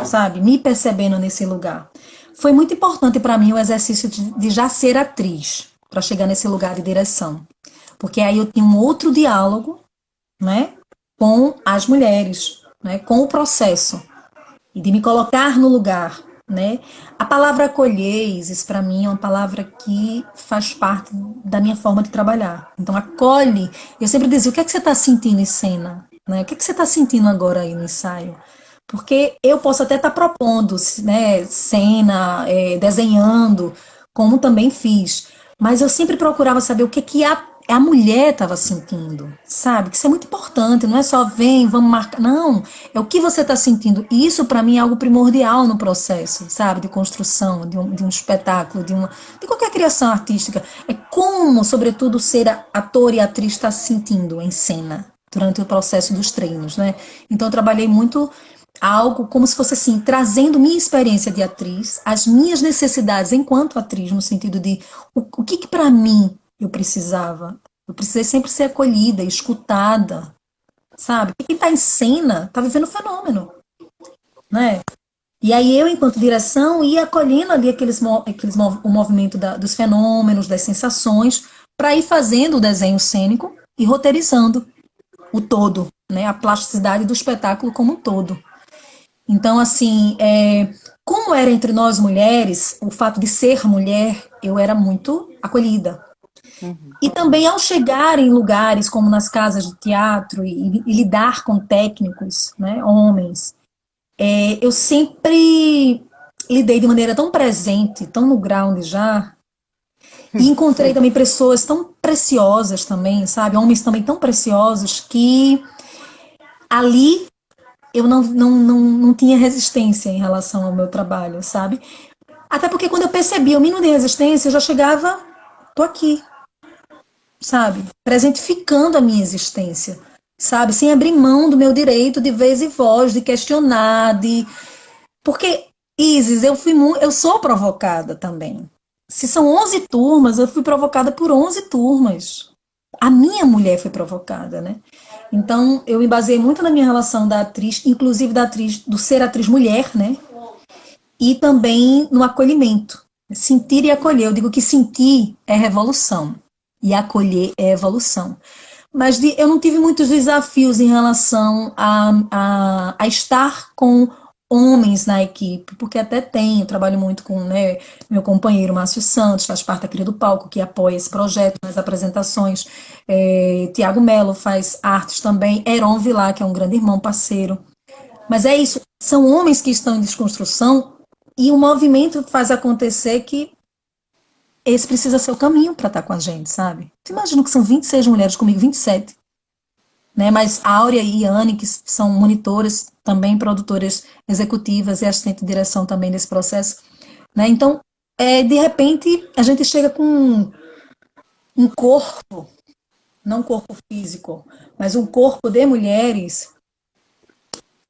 sabe? Me percebendo nesse lugar. Foi muito importante para mim o exercício de já ser atriz, para chegar nesse lugar de direção. Porque aí eu tinha um outro diálogo, né? Com as mulheres, né? Com o processo. E de me colocar no lugar, né? A palavra acolheis, para mim, é uma palavra que faz parte da minha forma de trabalhar. Então, acolhe. Eu sempre dizia, o que é que você está sentindo em cena? Né? O que é que você está sentindo agora aí no ensaio? Porque eu posso até estar propondo, né, cena, desenhando, como também fiz. Mas eu sempre procurava saber o que, que a mulher estava sentindo, sabe? Que isso é muito importante, não é só vem, vamos marcar. Não, é o que você está sentindo. E isso, para mim, é algo primordial no processo, sabe? De construção, de um espetáculo, de qualquer criação artística. É como, sobretudo, ser ator e atriz está se sentindo em cena durante o processo dos treinos, né? Então, eu trabalhei muito algo como se fosse assim, trazendo minha experiência de atriz, as minhas necessidades enquanto atriz, no sentido de o que para mim eu precisava. Eu precisei sempre ser acolhida, escutada, sabe? Quem está em cena está vivendo o fenômeno, né? E aí eu, enquanto direção, ia acolhendo ali o movimento dos fenômenos, das sensações, para ir fazendo o desenho cênico e roteirizando o todo, né? A plasticidade do espetáculo como um todo. Então, assim, como era entre nós mulheres, o fato de ser mulher, eu era muito acolhida. uhum. E também ao chegar em lugares como nas casas de teatro e lidar com técnicos, né, homens, eu sempre lidei de maneira tão presente, tão no ground já, e encontrei também pessoas tão preciosas também, sabe, homens também tão preciosos que ali eu não tinha resistência em relação ao meu trabalho, sabe? Até porque quando eu percebi o mínimo de resistência, eu já chegava, tô aqui, sabe? Presentificando a minha existência, sabe? Sem abrir mão do meu direito de vez e voz, de questionar, de... Porque, Isis, eu sou provocada também. Se são 11 turmas, eu fui provocada por 11 turmas. A minha mulher foi provocada, né? Então, eu me baseei muito na minha relação da atriz, inclusive da atriz, do ser atriz mulher, né? E também no acolhimento. Sentir e acolher. Eu digo que sentir é revolução e acolher é evolução. Mas eu não tive muitos desafios em relação a estar com homens na equipe, porque até tenho, trabalho muito com, né, meu companheiro Márcio Santos, faz parte da Cria do Palco, que apoia esse projeto nas apresentações. Tiago Melo faz artes também, Heron Vilar, que é um grande irmão, parceiro. Mas é isso, são homens que estão em desconstrução e o movimento faz acontecer que esse precisa ser o caminho para estar com a gente, sabe? Tu imagina que são 26 mulheres, comigo 27, né? Mas Áurea e Anne, que são monitoras, também produtoras executivas e assistente de direção também desse processo, né? Então, de repente, a gente chega com um corpo, não um corpo físico, mas um corpo de mulheres,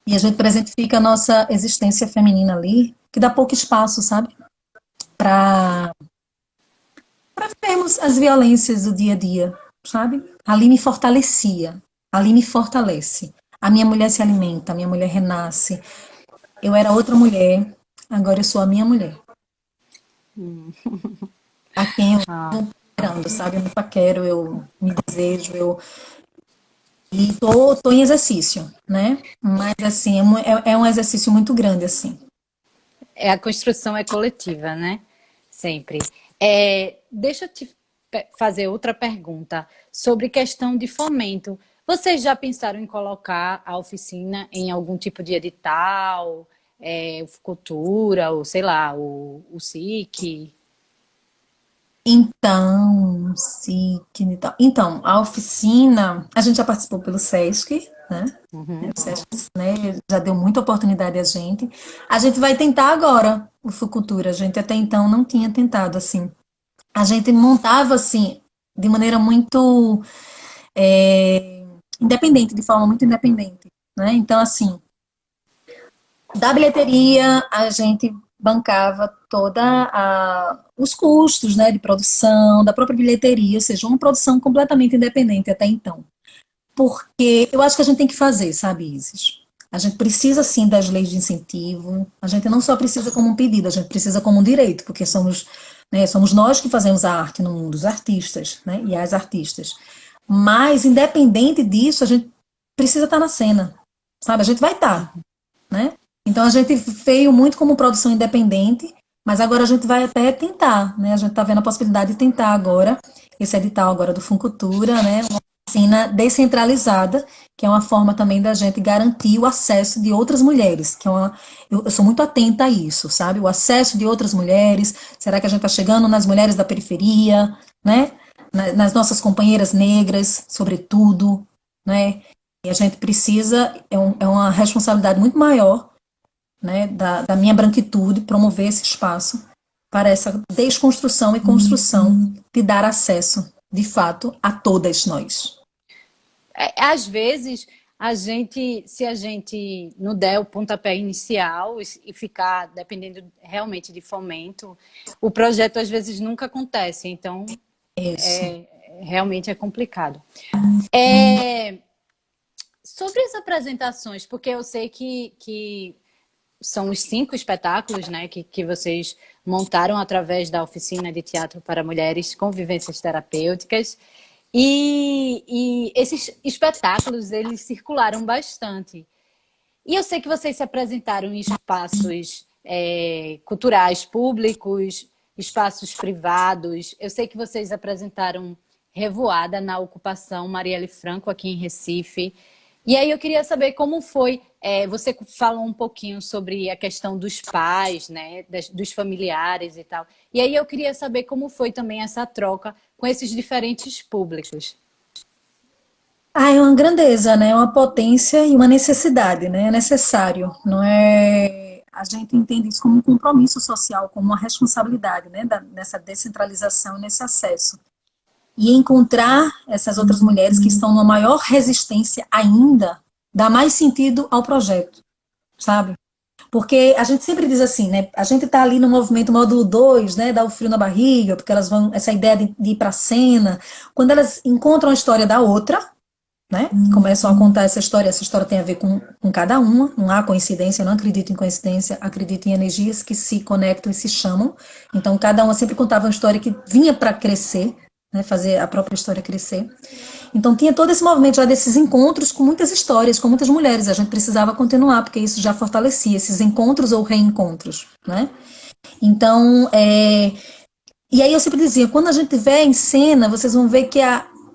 e a gente presentifica a nossa existência feminina ali, que dá pouco espaço, sabe? Para vermos as violências do dia a dia, sabe? Ali me fortalecia, ali me fortalece. A minha mulher se alimenta, a minha mulher renasce. Eu era outra mulher, agora eu sou a minha mulher. A quem eu Ah, esperando, sabe? Eu me paquero, eu me desejo, e tô em exercício, né? Mas assim, é um exercício muito grande, assim. a construção é coletiva, né? Sempre. Deixa eu te fazer outra pergunta sobre questão de fomento. Vocês já pensaram em colocar a oficina em algum tipo de edital, cultura, ou sei lá, o SIC? Então, sim, então, a oficina, a gente já participou pelo SESC, né? Uhum. O SESC, né, já deu muita oportunidade a gente. A gente vai tentar agora o Fucultura. A gente até então não tinha tentado assim. A gente montava assim de maneira muito independente, de forma muito independente, né? Então, assim, da bilheteria, a gente bancava os custos, né, de produção, da própria bilheteria, ou seja, uma produção completamente independente até então. Porque eu acho que a gente tem que fazer, sabe, Isis? A gente precisa sim das leis de incentivo. A gente não só precisa como um pedido, a gente precisa como um direito, porque somos nós que fazemos a arte no mundo, os artistas, né, e as artistas. Mas, independente disso, a gente precisa estar na cena, sabe? A gente vai estar, né? Então a gente veio muito como produção independente, mas agora a gente vai até tentar, né? A gente está vendo a possibilidade de tentar agora esse edital agora do Funcultura, né? Uma oficina descentralizada, que é uma forma também da gente garantir o acesso de outras mulheres, eu sou muito atenta a isso, sabe? O acesso de outras mulheres, será que a gente está chegando nas mulheres da periferia, né? Nas nossas companheiras negras, sobretudo, né? E a gente precisa, é uma responsabilidade muito maior, né, da minha branquitude, promover esse espaço para essa desconstrução e construção de dar acesso, de fato, a todas nós. Às vezes, se a gente não der o pontapé inicial e ficar dependendo realmente de fomento, o projeto às vezes nunca acontece. Então, Isso. realmente é complicado. É, sobre as apresentações, porque eu sei que são os 5 espetáculos, né, que vocês montaram através da oficina de teatro para mulheres com vivências terapêuticas. E esses espetáculos, eles circularam bastante. E eu sei que vocês se apresentaram em espaços culturais públicos, espaços privados. Eu sei que vocês apresentaram Revoada na Ocupação Marielle Franco, aqui em Recife. E aí eu queria saber como foi. Você falou um pouquinho sobre a questão dos pais, né, dos familiares e tal. E aí eu queria saber como foi também essa troca com esses diferentes públicos. Ah, é uma grandeza, né? É uma potência e uma necessidade, né? É necessário, não é? A gente entende isso como um compromisso social, como uma responsabilidade, né? Nessa descentralização e nesse acesso. E encontrar essas outras mulheres que estão numa maior resistência ainda dá mais sentido ao projeto, sabe? Porque a gente sempre diz assim, né? A gente tá ali no movimento módulo 2, né? Dá o frio na barriga, porque elas vão, essa ideia de ir pra cena, quando elas encontram a história da outra, né? Começam a contar essa história tem a ver com cada uma, não há coincidência, eu não acredito em coincidência, acredito em energias que se conectam e se chamam. Então, cada uma sempre contava uma história que vinha para crescer, né? Fazer a própria história crescer. Então, tinha todo esse movimento já desses encontros com muitas histórias, com muitas mulheres. A gente precisava continuar, porque isso já fortalecia esses encontros ou reencontros, né? Então, e aí eu sempre dizia, quando a gente vê em cena, vocês vão ver que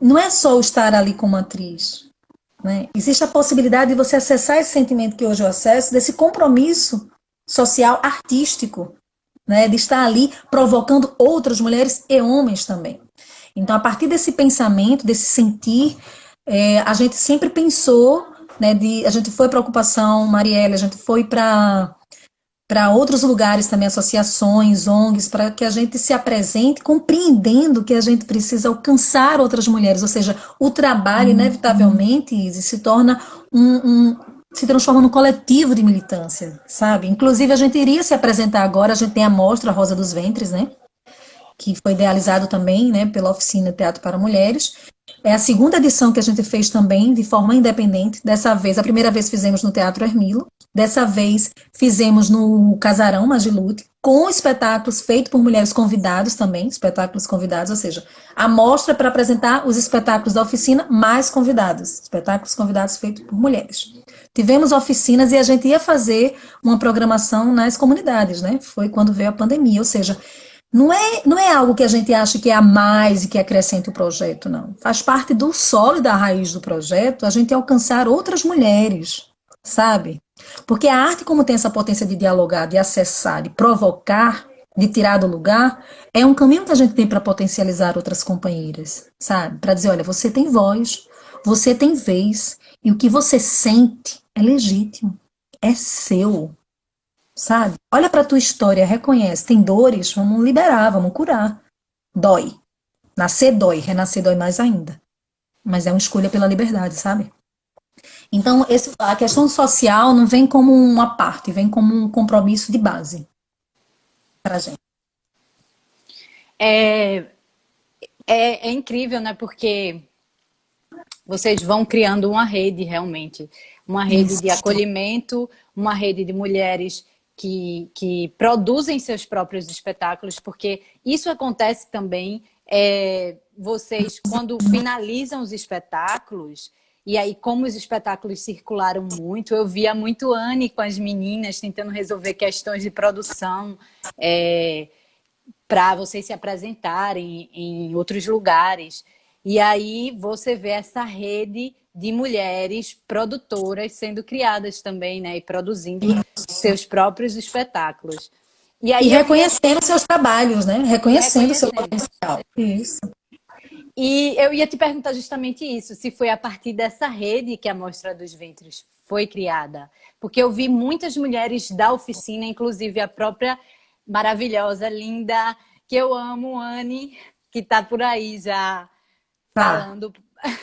não é só o estar ali como atriz, né? Existe a possibilidade de você acessar esse sentimento que hoje eu acesso, desse compromisso social, artístico, né? De estar ali provocando outras mulheres e homens também. Então, a partir desse pensamento, desse sentir, a gente sempre pensou, né? A gente foi para a Ocupação Marielle, a gente foi para outros lugares também, associações, ONGs, para que a gente se apresente compreendendo que a gente precisa alcançar outras mulheres, ou seja, o trabalho inevitavelmente se torna se transforma num coletivo de militância, sabe? Inclusive a gente iria se apresentar agora, a gente tem a mostra Rosa dos Ventres, né? Que foi idealizado também, né, pela Oficina Teatro para Mulheres. É a segunda edição que a gente fez também, de forma independente. Dessa vez, a primeira vez fizemos no Teatro Hermilo, dessa vez fizemos no Casarão Magilute, com espetáculos feitos por mulheres convidados também, espetáculos convidados, ou seja, a mostra para apresentar os espetáculos da oficina mais convidados, espetáculos convidados feitos por mulheres. Tivemos oficinas e a gente ia fazer uma programação nas comunidades, né? Foi quando veio a pandemia, ou seja, Não é algo que a gente acha que é a mais e que acrescenta o projeto, não. Faz parte do solo e da raiz do projeto a gente alcançar outras mulheres, sabe? Porque a arte, como tem essa potência de dialogar, de acessar, de provocar, de tirar do lugar, é um caminho que a gente tem para potencializar outras companheiras, sabe? Para dizer, olha, você tem voz, você tem vez, e o que você sente é legítimo, é seu, sabe? Olha para a tua história, reconhece, tem dores, vamos liberar, vamos curar. Dói. Nascer dói, renascer dói mais ainda. Mas é uma escolha pela liberdade, sabe? Então, a questão social não vem como uma parte, vem como um compromisso de base pra gente. É, é incrível, né? Porque vocês vão criando uma rede realmente, uma rede Isso. de acolhimento, uma rede de mulheres que produzem seus próprios espetáculos, porque isso acontece também, vocês, quando finalizam os espetáculos, e aí, como os espetáculos circularam muito, eu via muito Anne com as meninas tentando resolver questões de produção, para vocês se apresentarem em outros lugares. E aí você vê essa rede de mulheres produtoras sendo criadas também, né? E produzindo seus próprios espetáculos. E E aí eu ia reconhecendo seus trabalhos, né? e Reconhecendo seu reconhecendo. potencial. Isso. E eu ia te perguntar justamente isso, se foi a partir dessa rede que a Mostra dos Ventres foi criada. Porque eu vi muitas mulheres da oficina, inclusive a própria maravilhosa, linda, que eu amo, Anne, que está por aí já Tá. falando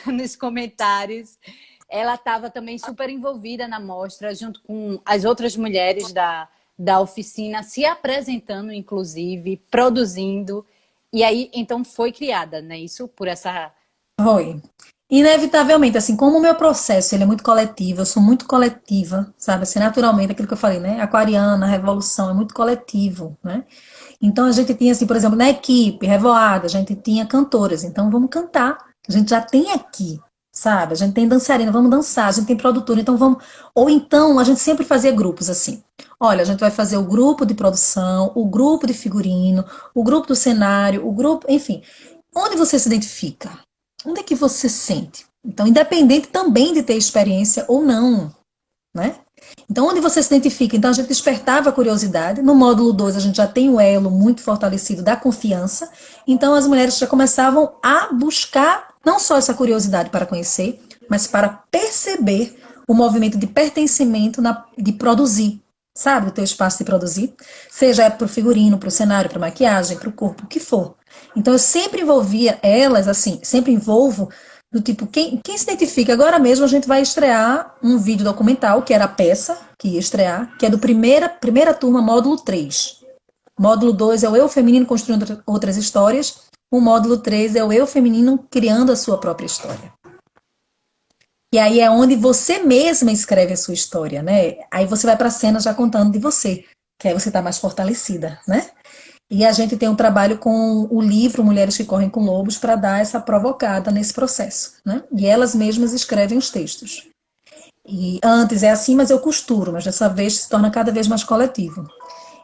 nos comentários. Ela estava também super envolvida na mostra, junto com as outras mulheres da oficina, se apresentando, inclusive, produzindo. E aí, então, foi criada, né? Isso por essa... Foi. Inevitavelmente, assim, como o meu processo ele é muito coletivo, eu sou muito coletiva, sabe? Assim, naturalmente, aquilo que eu falei, né? Aquariana, revolução, é muito coletivo, né? Então a gente tinha, assim, por exemplo, na equipe, Revoada, a gente tinha cantoras, então vamos cantar. A gente já tem aqui, sabe? A gente tem dançarina, vamos dançar, a gente tem produtora, então vamos. Ou então a gente sempre fazia grupos assim. Olha, a gente vai fazer o grupo de produção, o grupo de figurino, o grupo do cenário, o grupo, enfim. Onde você se identifica? Onde é que você sente? Então, independente também de ter experiência ou não, né? Então, onde você se identifica? Então, a gente despertava a curiosidade. No módulo 2 a gente já tem o elo muito fortalecido da confiança. Então, as mulheres já começavam a buscar não só essa curiosidade para conhecer, mas para perceber o movimento de pertencimento, de produzir, sabe? O teu espaço de produzir. Seja para o figurino, para o cenário, para a maquiagem, para o corpo, o que for. Então, eu sempre envolvia elas, assim, sempre envolvo do tipo, quem se identifica? Agora mesmo a gente vai estrear um vídeo documental, que era a peça que ia estrear, que é do primeira turma, módulo 3. Módulo 2 é o eu feminino construindo outras histórias. O módulo 3 é o eu feminino criando a sua própria história. E aí é onde você mesma escreve a sua história, né? Aí você vai para a cena já contando de você, que aí você está mais fortalecida, né? E a gente tem um trabalho com o livro Mulheres que Correm com Lobos para dar essa provocada nesse processo, né? E elas mesmas escrevem os textos. E antes é assim, mas eu costuro, mas dessa vez se torna cada vez mais coletivo.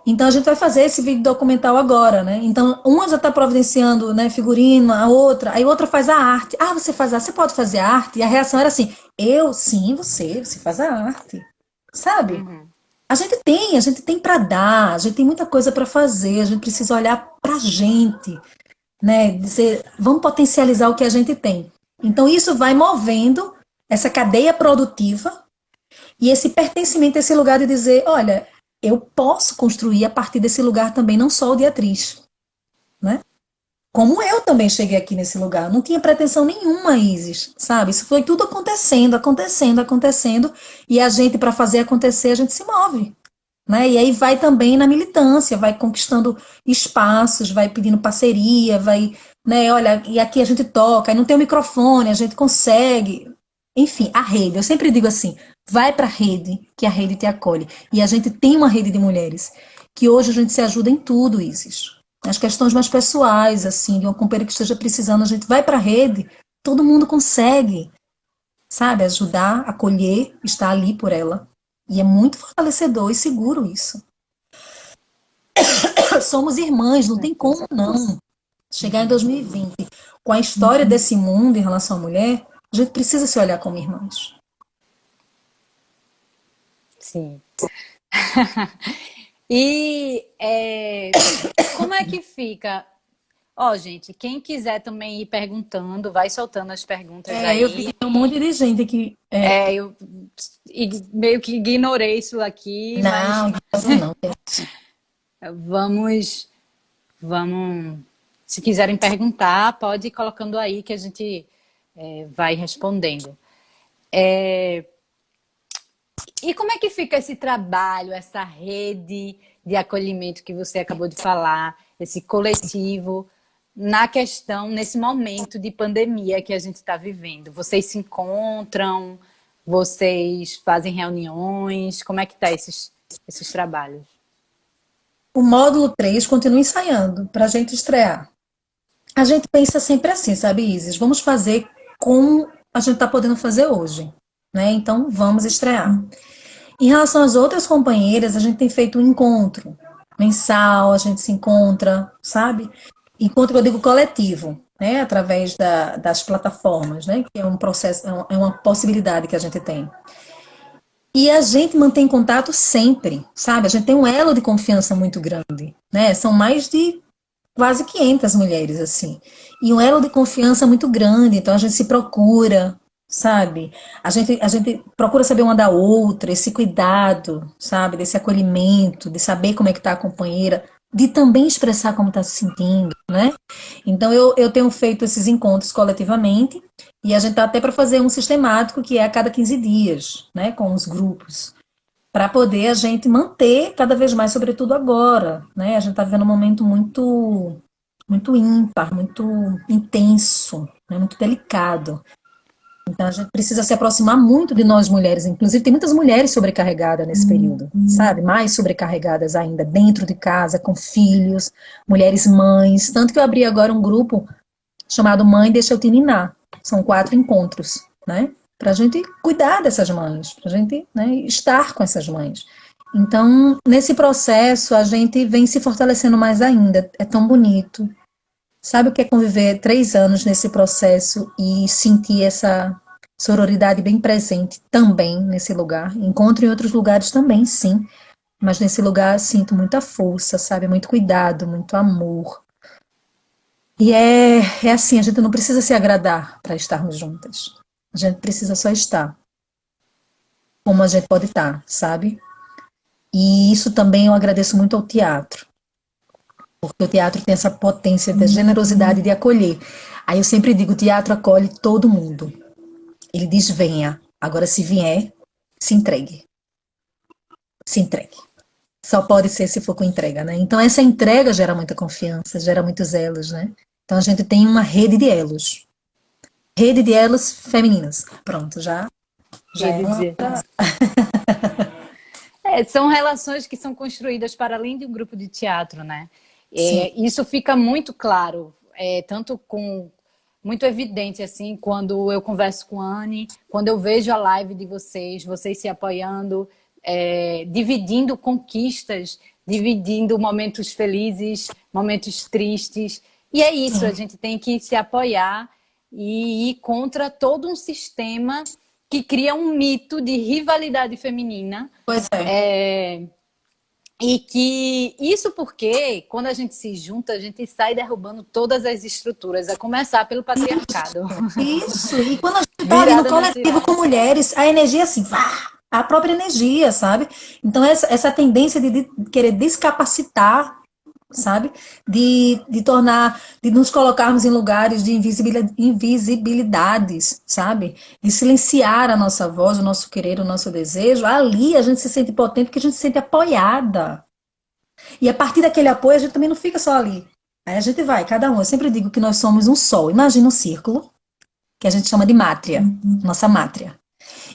Então a gente vai fazer esse vídeo documental agora, né? Então uma já está providenciando, né, figurino, a outra, aí outra faz a arte. Ah, você faz a arte, você pode fazer a arte? E a reação era assim: eu, sim, você faz a arte, sabe? Uhum. A gente tem para dar, a gente tem muita coisa para fazer, a gente precisa olhar para a gente, né? Dizer, vamos potencializar o que a gente tem. Então isso vai movendo essa cadeia produtiva e esse pertencimento a esse lugar de dizer, olha, eu posso construir a partir desse lugar também, não só o de atriz, né? Como eu também cheguei aqui nesse lugar, não tinha pretensão nenhuma, Isis, sabe? Isso foi tudo acontecendo, acontecendo, acontecendo, e a gente, para fazer acontecer, a gente se move, né? E aí vai também na militância, vai conquistando espaços, vai pedindo parceria, vai, né? Olha, e aqui a gente toca, aí não tem o microfone, a gente consegue. Enfim, a rede, eu sempre digo assim, vai para a rede, que a rede te acolhe. E a gente tem uma rede de mulheres, que hoje a gente se ajuda em tudo, Isis. As questões mais pessoais, assim, de uma companheira que esteja precisando, a gente vai para a rede, todo mundo consegue, sabe? Ajudar, acolher, estar ali por ela. E é muito fortalecedor e seguro isso. somos irmãs, não tem como não. Chegar em 2020 com a história desse mundo em relação à mulher, a gente precisa se olhar como irmãs. Sim. E como é que fica? Ó, gente, quem quiser também ir perguntando, vai soltando as perguntas Eu aí. vi um monte de gente que. Eu meio que ignorei isso aqui, mas Não, não. vamos, vamos. Se quiserem perguntar, pode ir colocando aí que a gente vai respondendo. E como é que fica esse trabalho, essa rede de acolhimento que você acabou de falar, esse coletivo, na questão, nesse momento de pandemia que a gente está vivendo? Vocês se encontram? Vocês fazem reuniões? Como é que tá esses trabalhos? O módulo 3 continua ensaiando para a gente estrear. A gente pensa sempre assim, sabe, Isis? Vamos fazer como a gente está podendo fazer hoje, né? Então, vamos estrear. Em relação às outras companheiras, a gente tem feito um encontro mensal, a gente se encontra, sabe? Encontro, eu digo coletivo, né? Através das plataformas, né? Que é um processo, é uma possibilidade que a gente tem. E a gente mantém contato sempre, sabe? A gente tem um elo de confiança muito grande, né? São mais de quase 500 mulheres, assim. E um elo de confiança muito grande, então a gente se procura, sabe? A gente procura saber uma da outra, esse cuidado, sabe? Desse acolhimento, de saber como é que tá a companheira, de também expressar como está se sentindo, né? Então eu tenho feito esses encontros coletivamente, e a gente tá até para fazer um sistemático que é a cada 15 dias, né? Com os grupos para poder a gente manter cada vez mais, sobretudo agora, né? A gente está vivendo um momento muito ímpar, muito intenso, né? Muito delicado. Então a gente precisa se aproximar muito de nós mulheres. Inclusive tem muitas mulheres sobrecarregadas nesse período, sabe? Mais sobrecarregadas ainda dentro de casa, com filhos, mulheres mães. Tanto que eu abri agora um grupo chamado Mãe Deixa Eu Te Ninar. São 4 encontros, né? Para a gente cuidar dessas mães, para a gente, né, estar com essas mães. Então, nesse processo, a gente vem se fortalecendo mais ainda. É tão bonito. Sabe o que é conviver 3 anos nesse processo e sentir essa sororidade bem presente também nesse lugar? Encontro em outros lugares também, sim. Mas nesse lugar sinto muita força, sabe? Muito cuidado, muito amor. E é assim, a gente não precisa se agradar para estarmos juntas. A gente precisa só estar como a gente pode estar, sabe? E isso também eu agradeço muito ao teatro, porque o teatro tem essa potência da generosidade de acolher. Aí eu sempre digo, o teatro acolhe todo mundo. Ele diz, venha. Agora, se vier, se entregue. Se entregue. Só pode ser se for com entrega, né? Então, essa entrega gera muita confiança, gera muitos elos, né? Então, a gente tem uma rede de elos. Rede de elos femininas. Pronto, já é uma... São relações que são construídas para além de um grupo de teatro, né? Sim. Isso fica muito claro, tanto com muito evidente assim quando eu converso com a Anne, quando eu vejo a live de vocês se apoiando, dividindo conquistas, dividindo momentos felizes, momentos tristes. E é isso, a gente tem que se apoiar e ir contra todo um sistema que cria um mito de rivalidade feminina. Pois é. E que isso porque quando a gente se junta, a gente sai derrubando todas as estruturas, a começar pelo patriarcado. Isso, e quando a gente tá ali no coletivo com mulheres, a energia assim, a própria energia, sabe? Então essa tendência de querer descapacitar, sabe? De tornar, de nos colocarmos em lugares de invisibilidades, sabe? De silenciar a nossa voz, o nosso querer, o nosso desejo. Ali a gente se sente potente porque a gente se sente apoiada. E a partir daquele apoio a gente também não fica só ali. Aí a gente vai, cada um. Eu sempre digo que nós somos um sol. Imagina um círculo, que a gente chama de mátria, nossa mátria.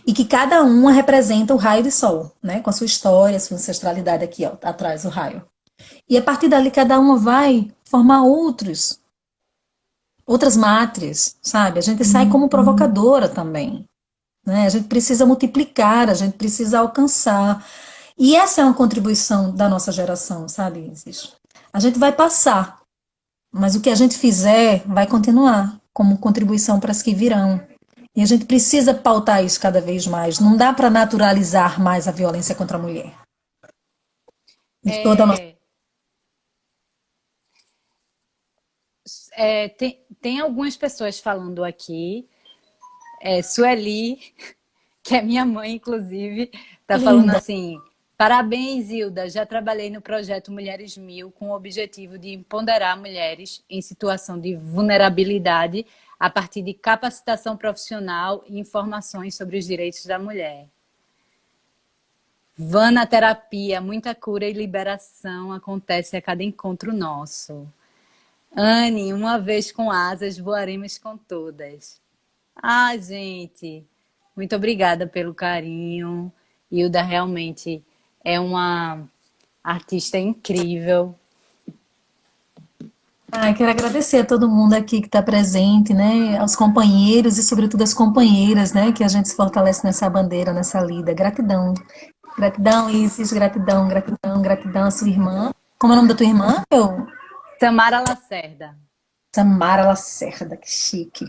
E que cada uma representa o raio de sol, né? Com a sua história, a sua ancestralidade aqui, ó, atrás, o raio. E a partir dali cada uma vai formar outras mátrias, sabe? A gente sai como provocadora também, né? A gente precisa multiplicar, a gente precisa alcançar. E essa é uma contribuição da nossa geração, sabe, Isis? A gente vai passar, mas o que a gente fizer vai continuar como contribuição para as que virão. E a gente precisa pautar isso cada vez mais. Não dá para naturalizar mais a violência contra a mulher. De toda a nossa... É, tem algumas pessoas falando aqui. Sueli, que é minha mãe, inclusive, está falando Linda. assim: parabéns, Hilda. Já trabalhei no projeto Mulheres Mil com o objetivo de empoderar mulheres em situação de vulnerabilidade a partir de capacitação profissional e informações sobre os direitos da mulher. Vana terapia, muita cura e liberação acontece a cada encontro nosso. Anne, uma vez com asas, voaremos com todas. Ah, gente, muito obrigada pelo carinho. Hilda realmente é uma artista incrível. Quero agradecer a todo mundo aqui que está presente, né? Aos companheiros e, sobretudo, às companheiras, né? Que a gente se fortalece nessa bandeira, nessa lida. Gratidão. Gratidão, Isis, gratidão, gratidão, gratidão à sua irmã. Como é o nome da tua irmã? Samara Lacerda. Samara Lacerda, que chique.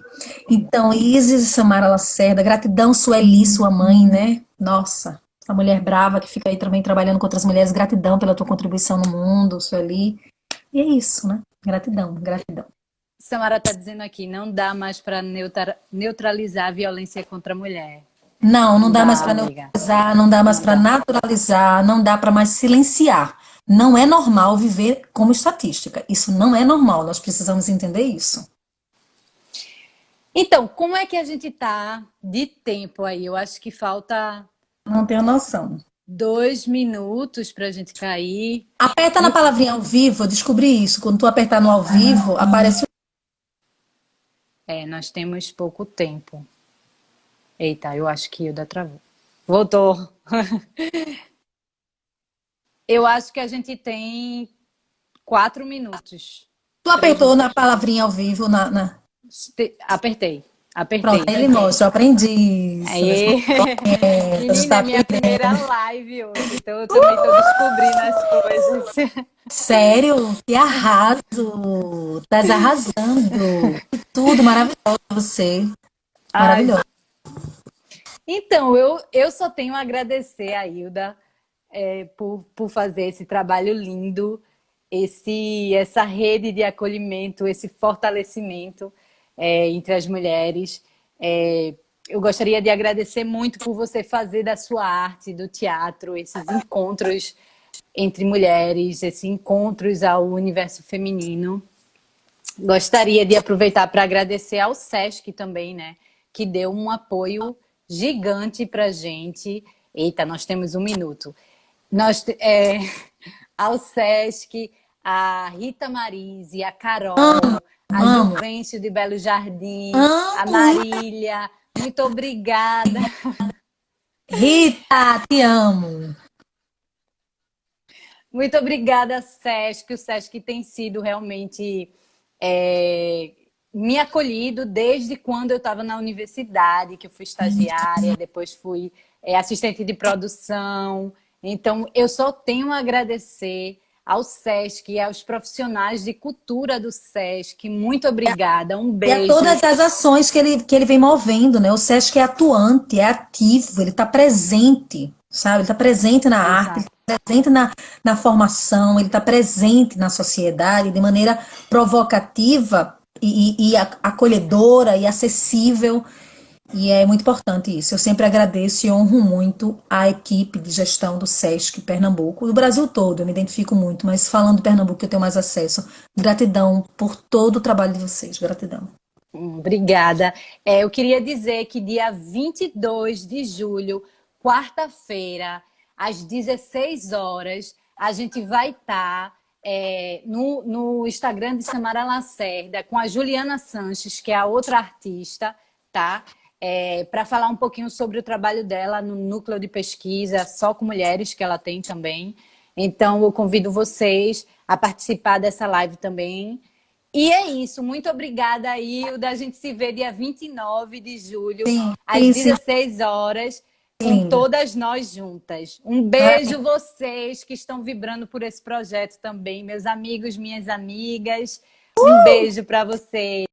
Então, Isis e Samara Lacerda, gratidão, Sueli, sua mãe, né? Nossa, essa mulher brava que fica aí também trabalhando com outras mulheres, gratidão pela tua contribuição no mundo, Sueli. E é isso, né? Gratidão, gratidão. Samara está dizendo aqui, não dá mais para neutralizar a violência contra a mulher. Não, não Não dá mais dá, para amiga. neutralizar, não dá mais Não para dá. naturalizar, não dá para mais silenciar. Não é normal viver como estatística. Isso não é normal. Nós precisamos entender isso. Então, como é que a gente tá de tempo aí? Eu acho que falta Não tenho noção. 2 minutos para a gente cair. Aperta na E palavrinha ao vivo, eu descobri isso. Quando tu apertar no ao vivo, aparece o... nós temos pouco tempo. Eita, eu acho que Hilda travou. Voltou. Eu acho que a gente tem 4 minutos. Tu 3 apertou na minutos. palavrinha ao vivo, Apertei. Pronto, Apertei. aí ele mostra, eu aprendi isso, minhas Aê! conhecas, Menina, está é minha primeira aprendendo. live hoje, então eu também estou descobrindo as coisas. Sério? Que arraso! Estás arrasando! Que tudo, maravilhoso você. Ai, Maravilhoso. então, eu só tenho a agradecer a Hilda por fazer esse trabalho lindo, essa rede de acolhimento, esse fortalecimento entre as mulheres. Eu gostaria de agradecer muito por você fazer da sua arte, do teatro, esses encontros entre mulheres, esses encontros ao universo feminino. Gostaria de aproveitar para agradecer ao SESC também, né? Que deu um apoio gigante para a gente. Eita, nós temos 1 minuto. Ao SESC, a Rita Marise, a Carol, a Amo, Juvencio de Belo Jardim, a amo, Marília. Muito obrigada. Rita, te amo. Muito obrigada, SESC. O SESC tem sido realmente me acolhido desde quando eu estava na universidade, que eu fui estagiária, depois fui assistente de produção. Então, eu só tenho a agradecer ao SESC e aos profissionais de cultura do SESC. Muito obrigada, um E a beijo. todas as ações que ele vem movendo, né? O SESC é atuante, é ativo, ele está presente, sabe? Ele está presente na arte, ele Exato. está presente na formação, ele está presente na sociedade de maneira provocativa e acolhedora e acessível. E é muito importante isso. Eu sempre agradeço e honro muito a equipe de gestão do SESC Pernambuco, do Brasil todo, eu me identifico muito, mas falando de Pernambuco eu tenho mais acesso. Gratidão por todo o trabalho de vocês, gratidão. Obrigada. Eu queria dizer que dia 22 de julho, quarta-feira, às 16 horas, a gente vai estar no Instagram de Samara Lacerda com a Juliana Sanches, que é a outra artista, tá? Para falar um pouquinho sobre o trabalho dela no núcleo de pesquisa só com mulheres que ela tem também. Então, eu convido vocês a participar dessa live também. E é isso. Muito obrigada, Hilda. A gente se vê dia 29 de julho, Sim, às sim, sim. 16 horas. com linda. todas nós juntas. Um Ai, beijo vocês que estão vibrando por esse projeto também, meus amigos, minhas amigas. Um beijo para vocês.